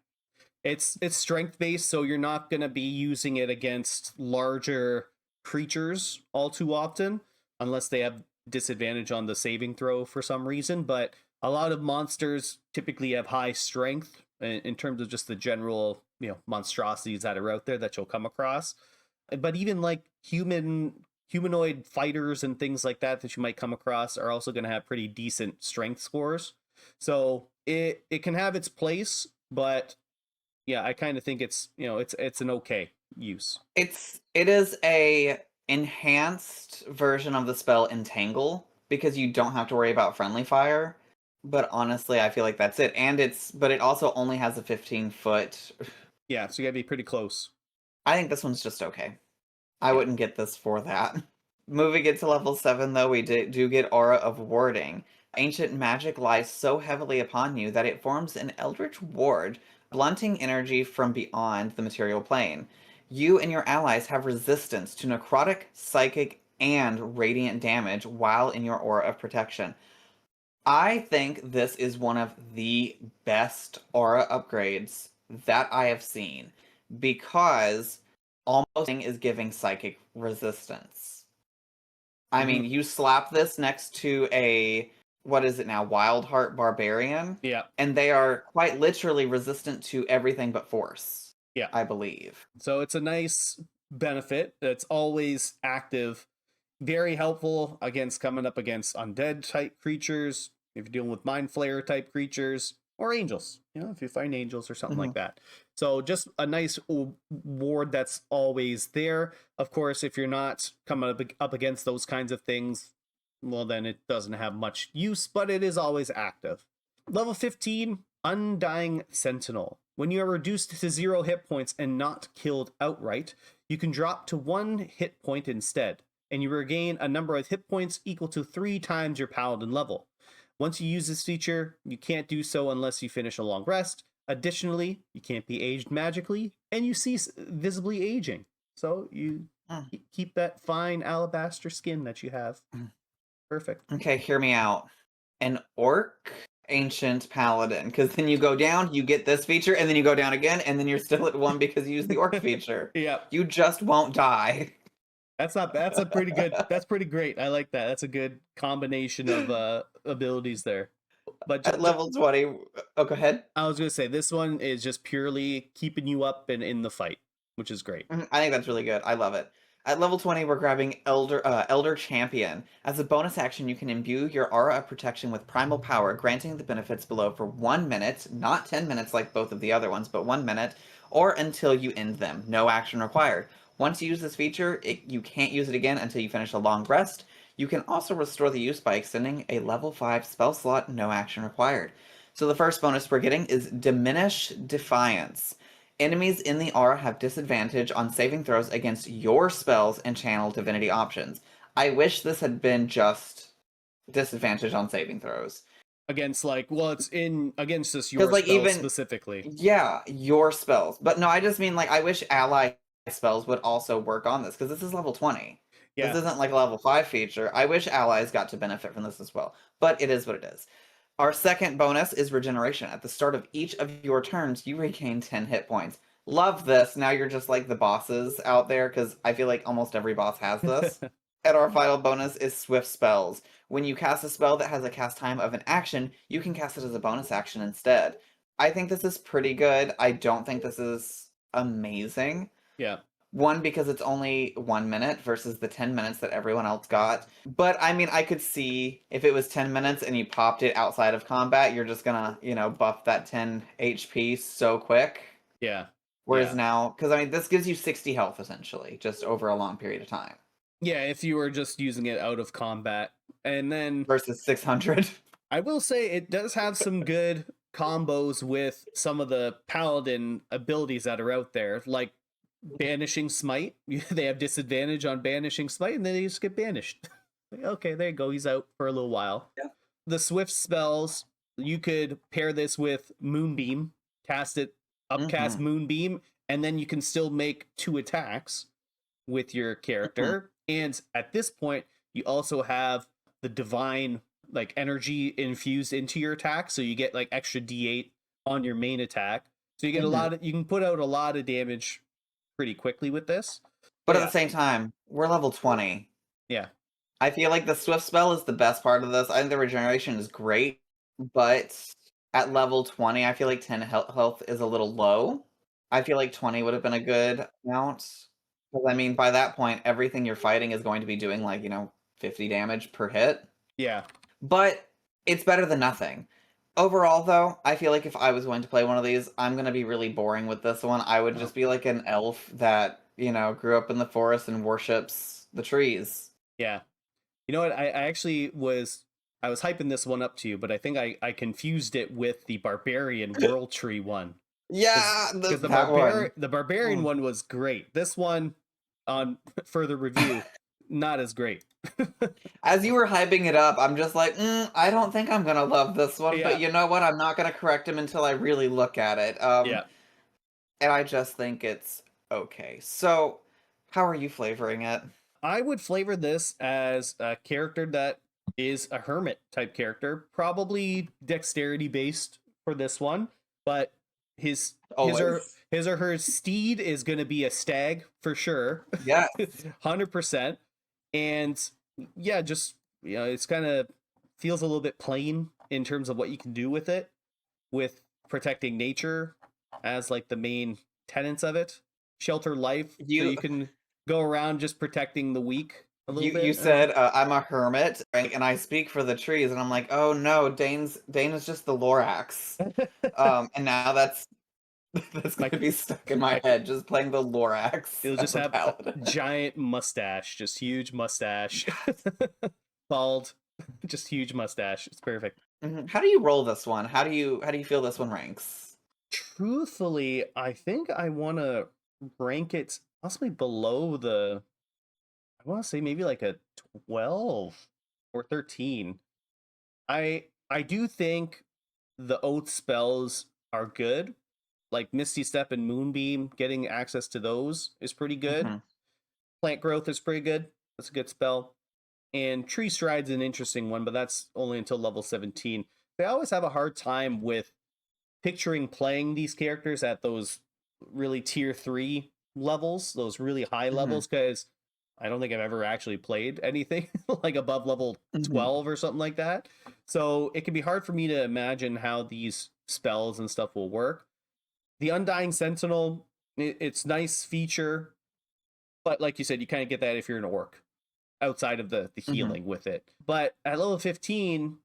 It's strength based, so you're not going to be using it against larger creatures all too often, unless they have disadvantage on the saving throw for some reason. But a lot of monsters typically have high strength in terms of just the general, monstrosities that are out there that you'll come across. But even like humanoid fighters and things like that you might come across are also going to have pretty decent strength scores. So it can have its place, but yeah, I kind of think it's it's an okay use. It is a enhanced version of the spell Entangle because you don't have to worry about friendly fire. But honestly, I feel like that's it. And but it also only has a 15-foot. Yeah, so you gotta be pretty close. I think this one's just okay. I wouldn't get this for that. Moving it to level 7, though, we do get Aura of Warding. Ancient magic lies so heavily upon you that it forms an eldritch ward, blunting energy from beyond the material plane. You and your allies have resistance to necrotic, psychic, and radiant damage while in your aura of protection. I think this is one of the best aura upgrades that I have seen because almost is giving psychic resistance. I mean, you slap this next to a, what is it now, Wildheart Barbarian? Yeah. And they are quite literally resistant to everything but force. Yeah. I believe. So it's a nice benefit that's always active. Very helpful coming up against undead type creatures, if you're dealing with mind flayer type creatures, or angels, if you find angels or something like that. So just a nice ward that's always there. Of course, if you're not coming up against those kinds of things, well, then it doesn't have much use, but it is always active. Level 15, Undying Sentinel. When you are reduced to 0 hit points and not killed outright, you can drop to 1 hit point instead, and you regain a number of hit points equal to 3 times your Paladin level. Once you use this feature, you can't do so unless you finish a long rest. Additionally, you can't be aged magically, and you cease visibly aging. So you keep that fine alabaster skin that you have. Perfect. Okay, hear me out. An orc ancient paladin, because then you go down, you get this feature, and then you go down again, and then you're still at 1 because you use the orc feature. Yeah. You just won't die. That's not bad. That's a pretty good. That's pretty great. I like that. That's a good combination of abilities there. But at level 20, oh, go ahead. I was gonna say this one is just purely keeping you up and in the fight, which is great. I think that's really good. I love it. At level 20, we're grabbing Elder Champion. As a bonus action, you can imbue your aura of protection with primal power, granting the benefits below for 1 minute, not 10 minutes like both of the other ones, but 1 minute, or until you end them. No action required. Once you use this feature, you can't use it again until you finish a long rest. You can also restore the use by extending a level 5 spell slot, no action required. So the first bonus we're getting is Diminish Defiance. Enemies in the aura have disadvantage on saving throws against your spells and channel divinity options. I wish this had been just disadvantage on saving throws. Against it's against just your spells specifically. Yeah, your spells. But no, I just mean I wish ally spells would also work on this because this is level 20. Yeah. This isn't like a level 5 feature. I wish allies got to benefit from this as well. But it is what it is. Our second bonus is regeneration. At the start of each of your turns, you regain 10 hit points. Love this. Now you're just like the bosses out there, because I feel like almost every boss has this. And our final bonus is Swift Spells. When you cast a spell that has a cast time of an action, you can cast it as a bonus action instead. I think this is pretty good. I don't think this is amazing. Yeah. One, because it's only 1 minute versus the 10 minutes that everyone else got. But I mean, I could see if it was 10 minutes and you popped it outside of combat, you're just gonna, buff that 10 HP so quick. Yeah. Whereas Yeah. now, because I mean, this gives you 60 health essentially, just over a long period of time. Yeah, if you were just using it out of combat. And then Versus 600. I will say it does have some good combos with some of the paladin abilities that are out there, like banishing smite. They have disadvantage on banishing smite, and then they just get banished. Okay, there you go. He's out for a little while. Yeah. The swift spells, you could pair this with Moonbeam, cast it, upcast Moonbeam, and then you can still make 2 attacks with your character. And at this point, you also have the divine like energy infused into your attack, so you get like extra D8 on your main attack. So you get you can put out a lot of damage pretty quickly with this. But at the same time, we're level 20. Yeah. I feel like the Swift spell is the best part of this. I think the regeneration is great, but at level 20, I feel like 10 health is a little low. I feel like 20 would have been a good amount. Because, I mean, by that point, everything you're fighting is going to be doing, like, 50 damage per hit. Yeah. But it's better than nothing. Overall, though, I feel like if I was going to play one of these, I'm going to be really boring with this one. I would just be like an elf that, grew up in the forest and worships the trees. Yeah. You know what? I actually was hyping this one up to you, but I think I confused it with the Barbarian World Tree one. Yeah, because one. The Barbarian one was great. This one, on further review, not as great. As you were hyping it up, I'm just like, I don't think I'm gonna love this one. Yeah. But you know what? I'm not gonna correct him until I really look at it. Yeah. And I just think it's okay. So, how are you flavoring it? I would flavor this as a character that is a hermit type character, probably dexterity based for this one, but his or her steed is going to be a stag for sure. Yeah. 100%. And yeah, just it's kind of feels a little bit plain in terms of what you can do with it, with protecting nature as like the main tenets of it. Shelter life, so you can go around just protecting the weak a little bit. You said I'm a hermit, and I speak for the trees, and I'm like, oh no, Dane is just the Lorax. And now that's going to be stuck in my head, just playing the Lorax. He'll just have a giant mustache, just huge mustache. Bald, just huge mustache. It's perfect. How do you roll this one? How do you feel this one ranks? Truthfully, I think I want to rank it possibly below the, I want to say maybe like a 12 or 13. I do think the oath spells are good. Like Misty Step and Moonbeam, getting access to those is pretty good. Plant Growth is pretty good. That's a good spell. And Tree Stride's an interesting one, but that's only until level 17. They always have a hard time with picturing playing these characters at those really tier 3 levels, those really high levels, because I don't think I've ever actually played anything like above level 12 or something like that. So it can be hard for me to imagine how these spells and stuff will work. The Undying Sentinel, it's nice feature, but like you said, you kind of get that if you're an orc outside of the healing with it. But at level 15,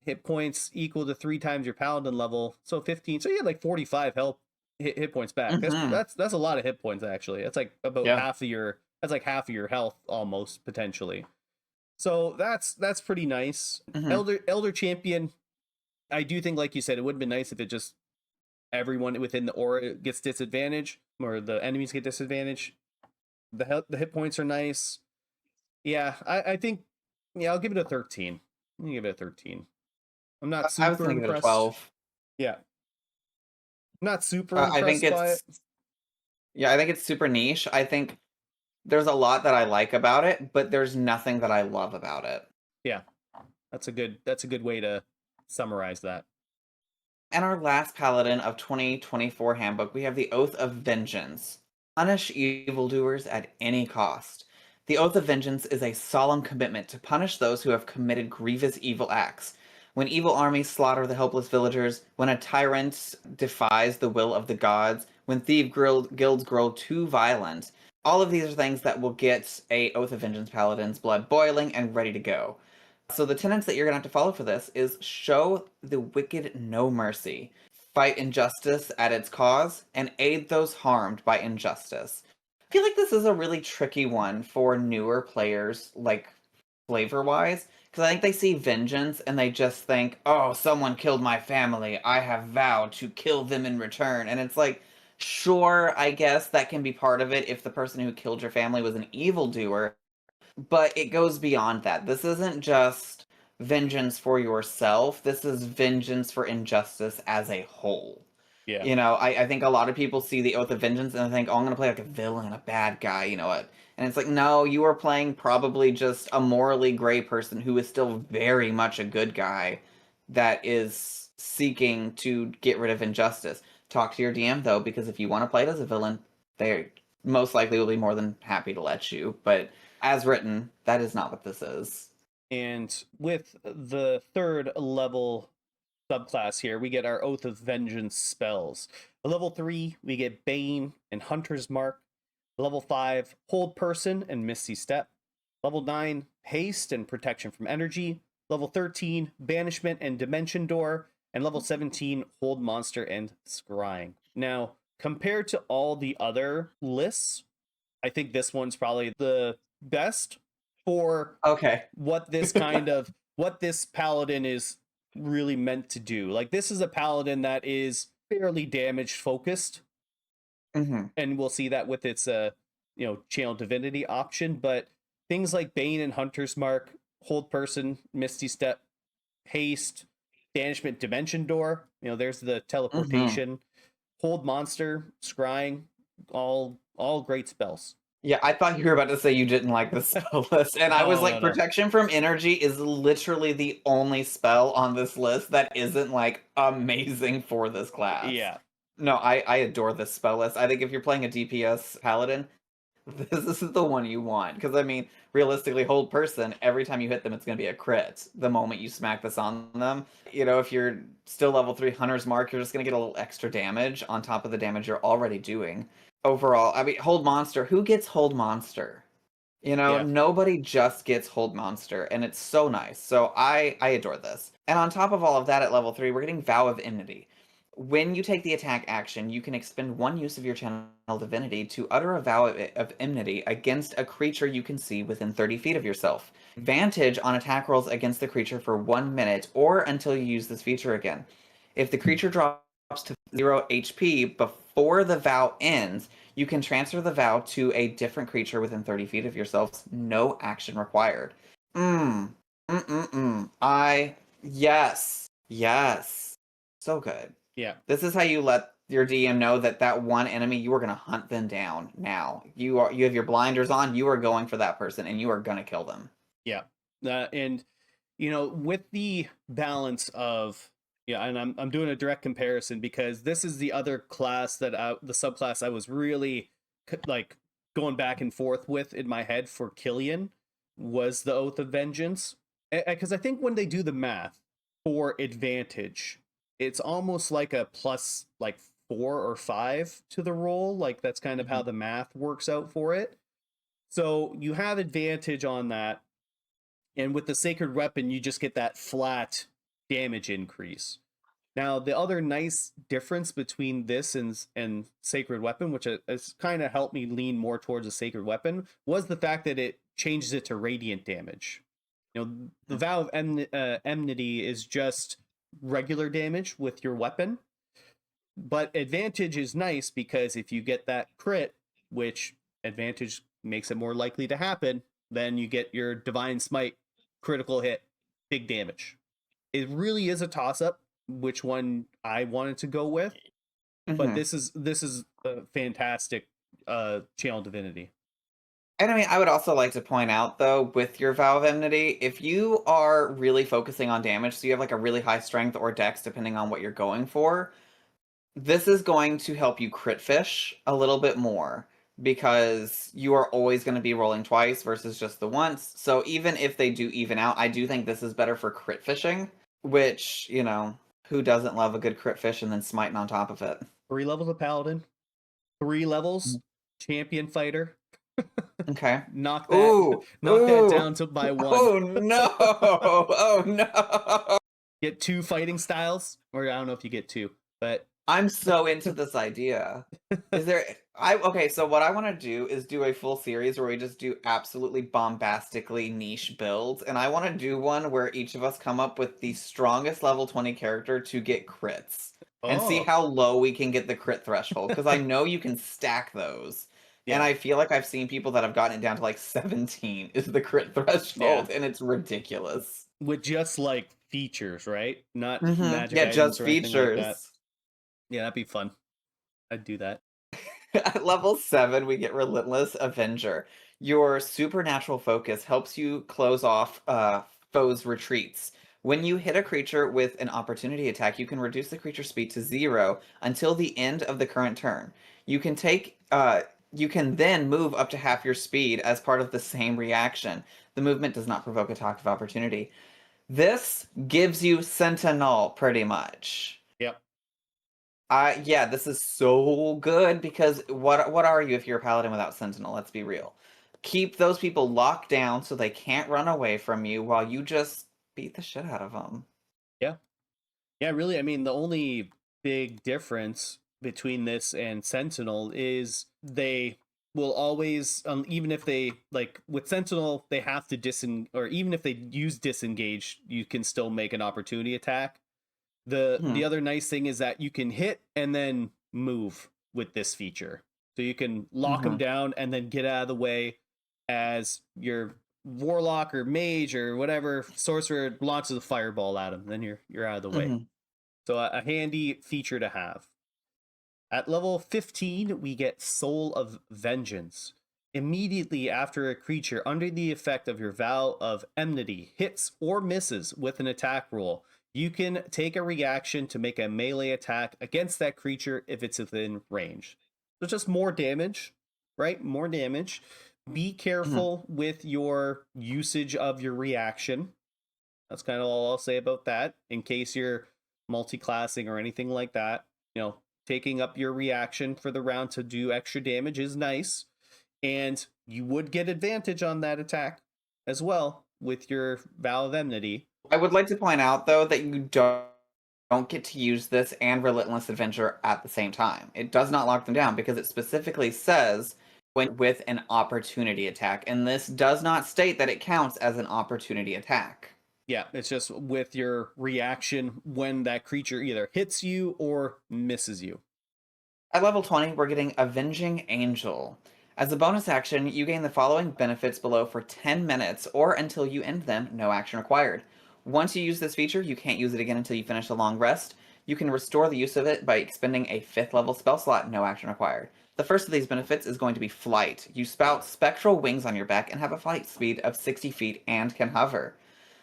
hit points equal to 3 times your paladin level, so 15, so you have like 45 health hit points back. That's a lot of hit points, actually. That's like about half of your health almost, potentially. So that's pretty nice. Elder Champion, I do think, like you said, it would have been nice if it just everyone within the aura gets disadvantage, or the enemies get disadvantage. The hit points are nice. Yeah, I think, I'll give it a 13. I'm gonna give it a 13. I'm not super I was thinking impressed. It a 12. Yeah. I'm not super impressed I think by it. Yeah, I think it's super niche. I think there's a lot that I like about it, but there's nothing that I love about it. Yeah. That's a good way to summarize that. And our last paladin of 2024 handbook, we have the Oath of Vengeance. Punish evildoers at any cost. The Oath of Vengeance is a solemn commitment to punish those who have committed grievous evil acts. When evil armies slaughter the helpless villagers, when a tyrant defies the will of the gods, when guilds grow too violent, all of these are things that will get a Oath of Vengeance paladin's blood boiling and ready to go. So the tenets that you're going to have to follow for this is show the wicked no mercy, fight injustice at its cause, and aid those harmed by injustice. I feel like this is a really tricky one for newer players, like flavor-wise, because I think they see vengeance and they just think, oh, someone killed my family, I have vowed to kill them in return. And it's like, sure, I guess that can be part of it if the person who killed your family was an evildoer, but it goes beyond that. This isn't just vengeance for yourself, this is vengeance for injustice as a whole. Yeah. You know, I think a lot of people see the Oath of Vengeance and think, oh, I'm going to play like a villain, a bad guy, you know what? And it's like, no, you are playing probably just a morally gray person who is still very much a good guy that is seeking to get rid of injustice. Talk to your DM, though, because if you want to play it as a villain, they most likely will be more than happy to let you. But as written, that is not what this is. And with the third level subclass here, we get our Oath of Vengeance spells. At level 3, we get Bane and Hunter's Mark. Level 5, Hold Person and Misty Step. Level 9, Haste and Protection from Energy. Level 13, Banishment and Dimension Door. And level 17, Hold Monster and Scrying. Now, compared to all the other lists, I think this one's probably the best for Okay. what this what this paladin is really meant to do. Like, this is a paladin that is fairly damage focused, Mm-hmm. and we'll see that with its channel divinity option. But things like Bane and Hunter's Mark, Hold Person, Misty Step, Haste, Banishment, Dimension Door, there's the teleportation, Hold Monster, Scrying, all great spells. Yeah, I thought you were about to say you didn't like the spell list, and I was like, No. Protection from Energy is literally the only spell on this list that isn't, like, amazing for this class. Yeah. No, I adore this spell list. I think if you're playing a DPS Paladin, this is the one you want. Because, I mean, realistically, Hold Person, every time you hit them, it's going to be a crit the moment you smack this on them. You know, if you're still level 3 Hunter's Mark, you're just going to get a little extra damage on top of the damage you're already doing. Overall, I mean, Hold Monster, who gets Hold Monster? You know, Yeah. nobody just gets Hold Monster, and it's so nice. So I adore this. And on top of all of that, at level 3, we're getting Vow of Enmity. When you take the attack action, you can expend one use of your channel divinity to utter a vow of enmity against a creature you can see within 30 feet of yourself. Advantage on attack rolls against the creature for 1 minute or until you use this feature again. If the creature drops to 0 HP before the vow ends, you can transfer the vow to a different creature within 30 feet of yourself. No action required. Yes. So good. Yeah. This is how you let your DM know that one enemy, you are going to hunt them down now. You have your blinders on, you are going for that person, and you are going to kill them. Yeah. And, with the balance of, and I'm doing a direct comparison because this is the other class the subclass I was really, like, going back and forth with in my head for Killian was the Oath of Vengeance. Because I think when they do the math for advantage, it's almost like a plus like 4 or 5 to the roll. Like, that's kind of how the math works out for it. So you have advantage on that. And with the Sacred Weapon, you just get that flat damage increase. Now, the other nice difference between this and Sacred Weapon, which has kind of helped me lean more towards a Sacred Weapon, was the fact that it changes it to radiant damage. The Vow of Enmity is just regular damage with your weapon, but advantage is nice because if you get that crit, which advantage makes it more likely to happen, then you get your Divine Smite, critical hit, big damage. It really is a toss-up which one I wanted to go with, but this is a fantastic channel divinity. And I mean, I would also like to point out, though, with your Vow of Enmity, if you are really focusing on damage, so you have like a really high strength or dex, depending on what you're going for, this is going to help you crit fish a little bit more because you are always going to be rolling twice versus just the once. So even if they do even out, I do think this is better for crit fishing, which, you know, who doesn't love a good crit fish and then smiting on top of it? 3 levels of Paladin, 3 levels, champion fighter. Okay. knock that Ooh, knock that ooh. down to by 1. Oh no! Oh no! Get 2 fighting styles, or I don't know if you get 2, but I'm so into this idea. Is there okay, so what I want to do is do a full series where we just do absolutely bombastically niche builds, and I want to do one where each of us come up with the strongest level 20 character to get crits and see oh how low we can get the crit threshold because I know you can stack those. And yeah, I feel like I've seen people that have gotten it down to like 17 is the crit threshold, and it's ridiculous. with just like features, right? Not magic Yeah, items just or anything like that. features. Yeah, that'd be fun. I'd do that. At level 7, we get Relentless Avenger. Your supernatural focus helps you close off foes' retreats. When you hit a creature with an opportunity attack, you can reduce the creature's speed to 0 until the end of the current turn. You can you can then move up to half your speed as part of the same reaction. The movement does not provoke attack of opportunity. This gives you Sentinel, pretty much. Yep. Yeah, this is so good because what are you if you're a paladin without Sentinel? Let's be real. Keep those people locked down so they can't run away from you while you just beat the shit out of them. Yeah. Yeah, really, I mean, the only big difference between this and Sentinel is they will always, even if they, like, with Sentinel, they have to or even if they use disengage, you can still make an opportunity attack. The other nice thing is that you can hit and then move with this feature. So you can lock them down and then get out of the way as your warlock or mage or whatever sorcerer launches a fireball at them. Then you're out of the way. So a handy feature to have. At level 15, we get Soul of Vengeance. Immediately after a creature under the effect of your Vow of Enmity hits or misses with an attack roll, you can take a reaction to make a melee attack against that creature if it's within range. So just more damage, right? More damage. Be careful with your usage of your reaction. That's kind of all I'll say about that. In case you're multi-classing or anything like that, taking up your reaction for the round to do extra damage is nice. And you would get advantage on that attack as well with your Vow of Enmity. I would like to point out though that you don't get to use this and Relentless Avenger at the same time. It does not lock them down because it specifically says when with an opportunity attack, and this does not state that it counts as an opportunity attack. Yeah, it's just with your reaction when that creature either hits you or misses you. At level 20, we're getting Avenging Angel. As a bonus action, you gain the following benefits below for 10 minutes or until you end them, no action required. Once you use this feature, you can't use it again until you finish a long rest. You can restore the use of it by expending a 5th level spell slot, no action required. The first of these benefits is going to be Flight. You spout spectral wings on your back and have a flight speed of 60 feet and can hover.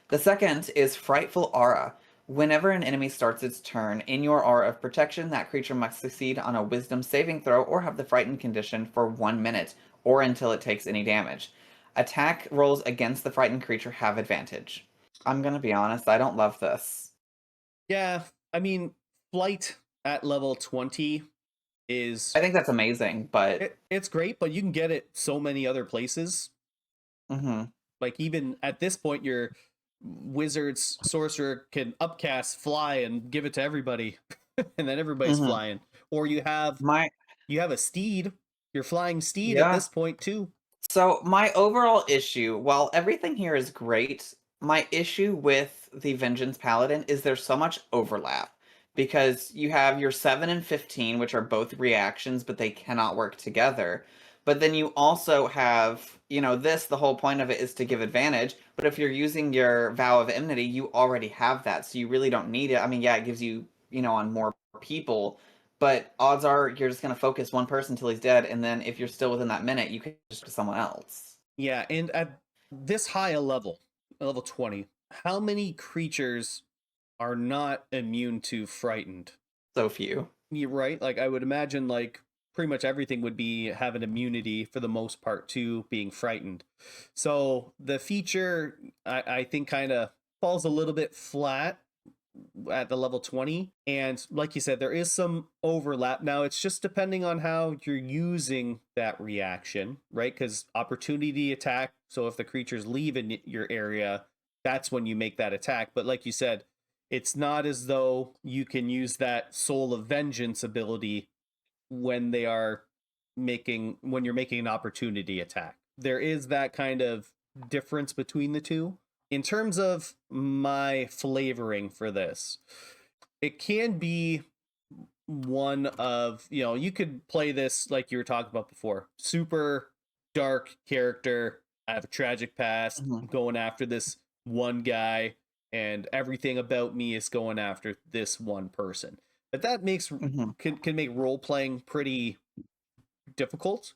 The second is Frightful Aura. Whenever an enemy starts its turn in your aura of protection, that creature must succeed on a wisdom saving throw or have the frightened condition for 1 minute, or until it takes any damage. Attack rolls against the frightened creature have advantage. I'm gonna be honest, I don't love this. Yeah, I mean, Flight at level 20 is... I think that's amazing, but... It's great, but you can get it so many other places. Like, even at this point, your wizard's sorcerer can upcast, fly, and give it to everybody. And then everybody's flying. Or you have a steed. You're flying steed at this point, too. So my overall issue, while everything here is great, my issue with the Vengeance Paladin is there's so much overlap. Because you have your 7 and 15, which are both reactions, but they cannot work together. But then you also have, the whole point of it is to give advantage. But if you're using your Vow of Enmity, you already have that. So you really don't need it. I mean, yeah, it gives you, on more people. but odds are you're just going to focus one person till he's dead, and then if you're still within that minute, you can just to someone else. Yeah, and at this high a level, level 20, how many creatures are not immune to frightened? So few. You're right. Like I would imagine like pretty much everything would be have an immunity for the most part to being frightened. So the feature I think kind of falls a little bit flat at the level 20. And like you said, there is some overlap. Now it's just depending on how you're using that reaction, right? Because opportunity attack. So if the creatures leave in your area, that's when you make that attack. But like you said, it's not as though you can use that Soul of Vengeance ability when you're making an opportunity attack. There is that kind of difference between the two. In terms of my flavoring for this, it can be one of, you could play this like you were talking about before. Super dark character. I have a tragic past. I'm going after this one guy, and everything about me is going after this one person. But that makes can make role playing pretty difficult.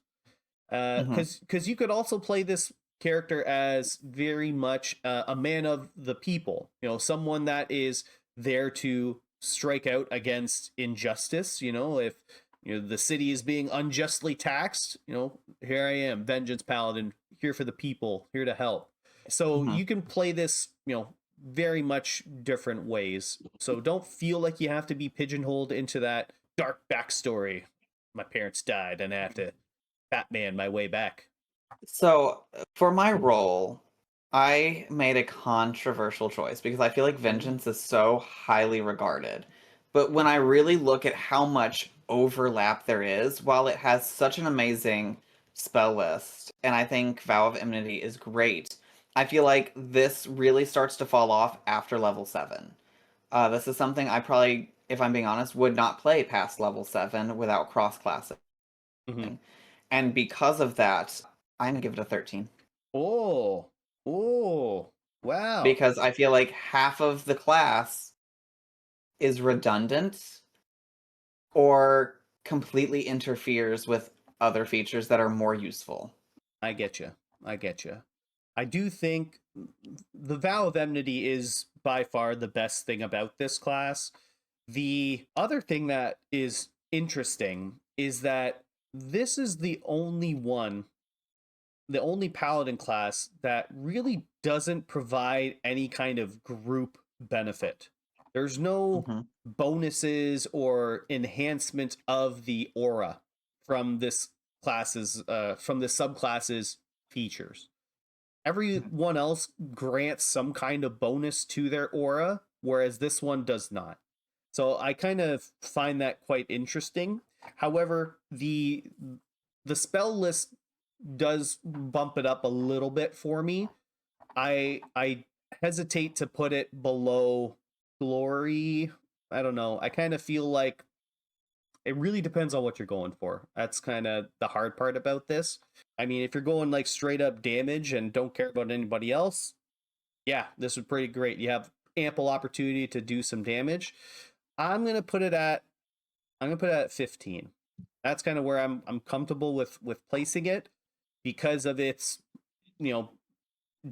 Because you could also play this character as very much a man of the people, someone that is there to strike out against injustice. If the city is being unjustly taxed, here I am, vengeance paladin, here for the people, here to help. So you can play this very much different ways, so don't feel like you have to be pigeonholed into that dark backstory. My parents died and I have to Batman my way back. So for my role, I made a controversial choice because I feel like vengeance is so highly regarded. But when I really look at how much overlap there is, while it has such an amazing spell list, and I think Vow of Enmity is great, I feel like this really starts to fall off after level 7. This is something I probably, if I'm being honest, would not play past level 7 without cross-classing. And because of that, I'm going to give it a 13. Oh, wow. Because I feel like half of the class is redundant or completely interferes with other features that are more useful. I get you. I do think the Vow of Enmity is by far the best thing about this class. The other thing that is interesting is that this is the only paladin class that really doesn't provide any kind of group benefit. There's no bonuses or enhancement of the aura from this subclass's features. Everyone else grants some kind of bonus to their aura, whereas this one does not. So I kind of find that quite interesting. However, the spell list does bump it up a little bit for me. I hesitate to put it below glory. I don't know. I kind of feel like it really depends on what you're going for. That's kind of the hard part about this. I mean, if you're going like straight up damage and don't care about anybody else, yeah, this is pretty great. You have ample opportunity to do some damage. I'm gonna put it at 15. That's kind of where I'm comfortable with placing it because of its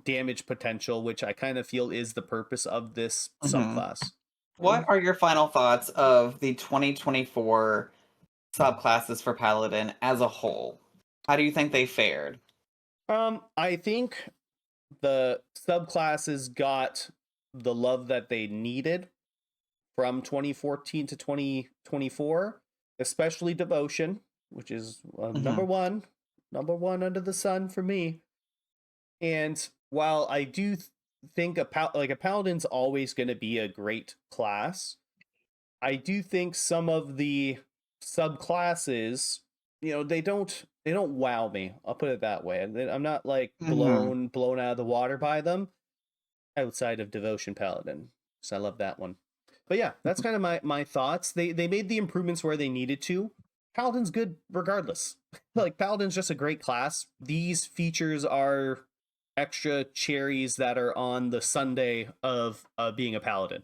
damage potential, which I kind of feel is the purpose of this subclass. What are your final thoughts of the 2024 subclasses for Paladin as a whole? How do you think they fared? I think the subclasses got the love that they needed from 2014 to 2024, especially Devotion, which is number one under the sun for me. And while I do think a Paladin's always going to be a great class, I do think some of the subclasses, they don't wow me. I'll put it that way. I'm not like blown out of the water by them outside of Devotion Paladin. So I love that one. But yeah, that's kind of my thoughts. They made the improvements where they needed to. Paladin's good regardless. Like Paladin's just a great class. These features are extra cherries that are on the sundae of being a Paladin.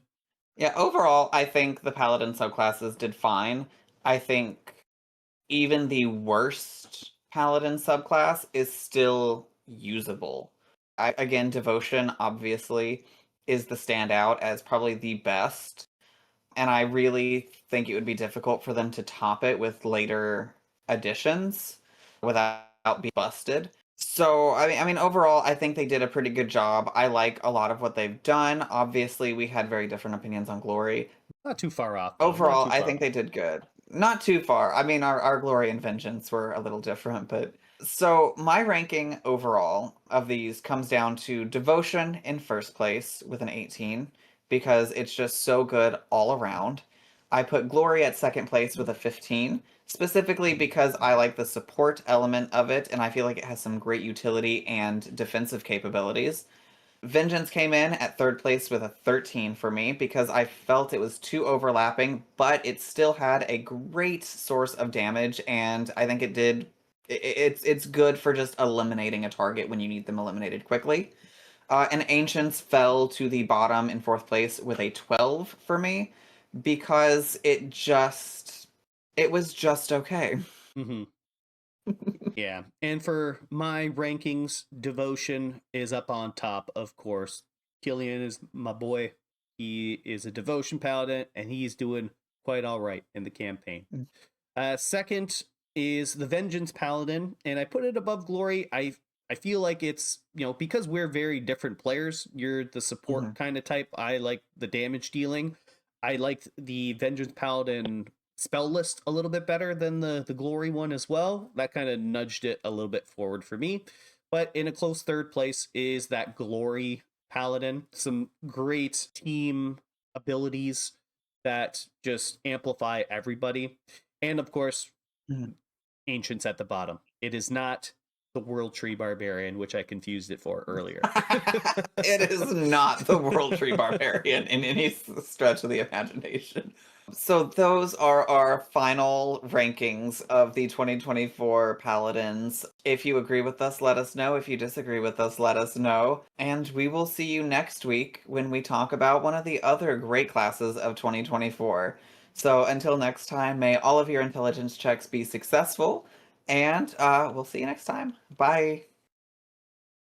Yeah, overall, I think the Paladin subclasses did fine. I think even the worst Paladin subclass is still usable. Again, Devotion obviously is the standout as probably the best, and I really think it would be difficult for them to top it with later additions without being busted. So, I mean, overall, I think they did a pretty good job. I like a lot of what they've done. Obviously, we had very different opinions on Glory. Not too far off, though. Not Overall, too I far think off. they did good. Not too far. I mean, our Glory and Vengeance were a little different, but so my ranking overall of these comes down to Devotion in first place with an 18 because it's just so good all around. I put Glory at second place with a 15, specifically because I like the support element of it and I feel like it has some great utility and defensive capabilities. Vengeance came in at third place with a 13 for me because I felt it was too overlapping, but it still had a great source of damage, and I think it did. It's good for just eliminating a target when you need them eliminated quickly. And Ancients fell to the bottom in fourth place with a 12 for me because it was just okay. Mm-hmm. Yeah, and for my rankings, Devotion is up on top, of course. Killian is my boy. He is a Devotion paladin, and he's doing quite all right in the campaign. Second is the Vengeance paladin, and I put it above Glory. I feel like it's, because we're very different players. You're the support Mhm. kind of type. I like the damage dealing. I liked the Vengeance paladin spell list a little bit better than the Glory one as well. That kind of nudged it a little bit forward for me. But in a close third place is that Glory Paladin. Some great team abilities that just amplify everybody. And of course, Mhm. Ancients at the bottom. It is not the World Tree Barbarian, which I confused it for earlier. It is not the World Tree Barbarian in any stretch of the imagination. So those are our final rankings of the 2024 Paladins. If you agree with us, let us know. If you disagree with us, let us know. And we will see you next week when we talk about one of the other great classes of 2024. So until next time, may all of your intelligence checks be successful, and we'll see you next time. Bye.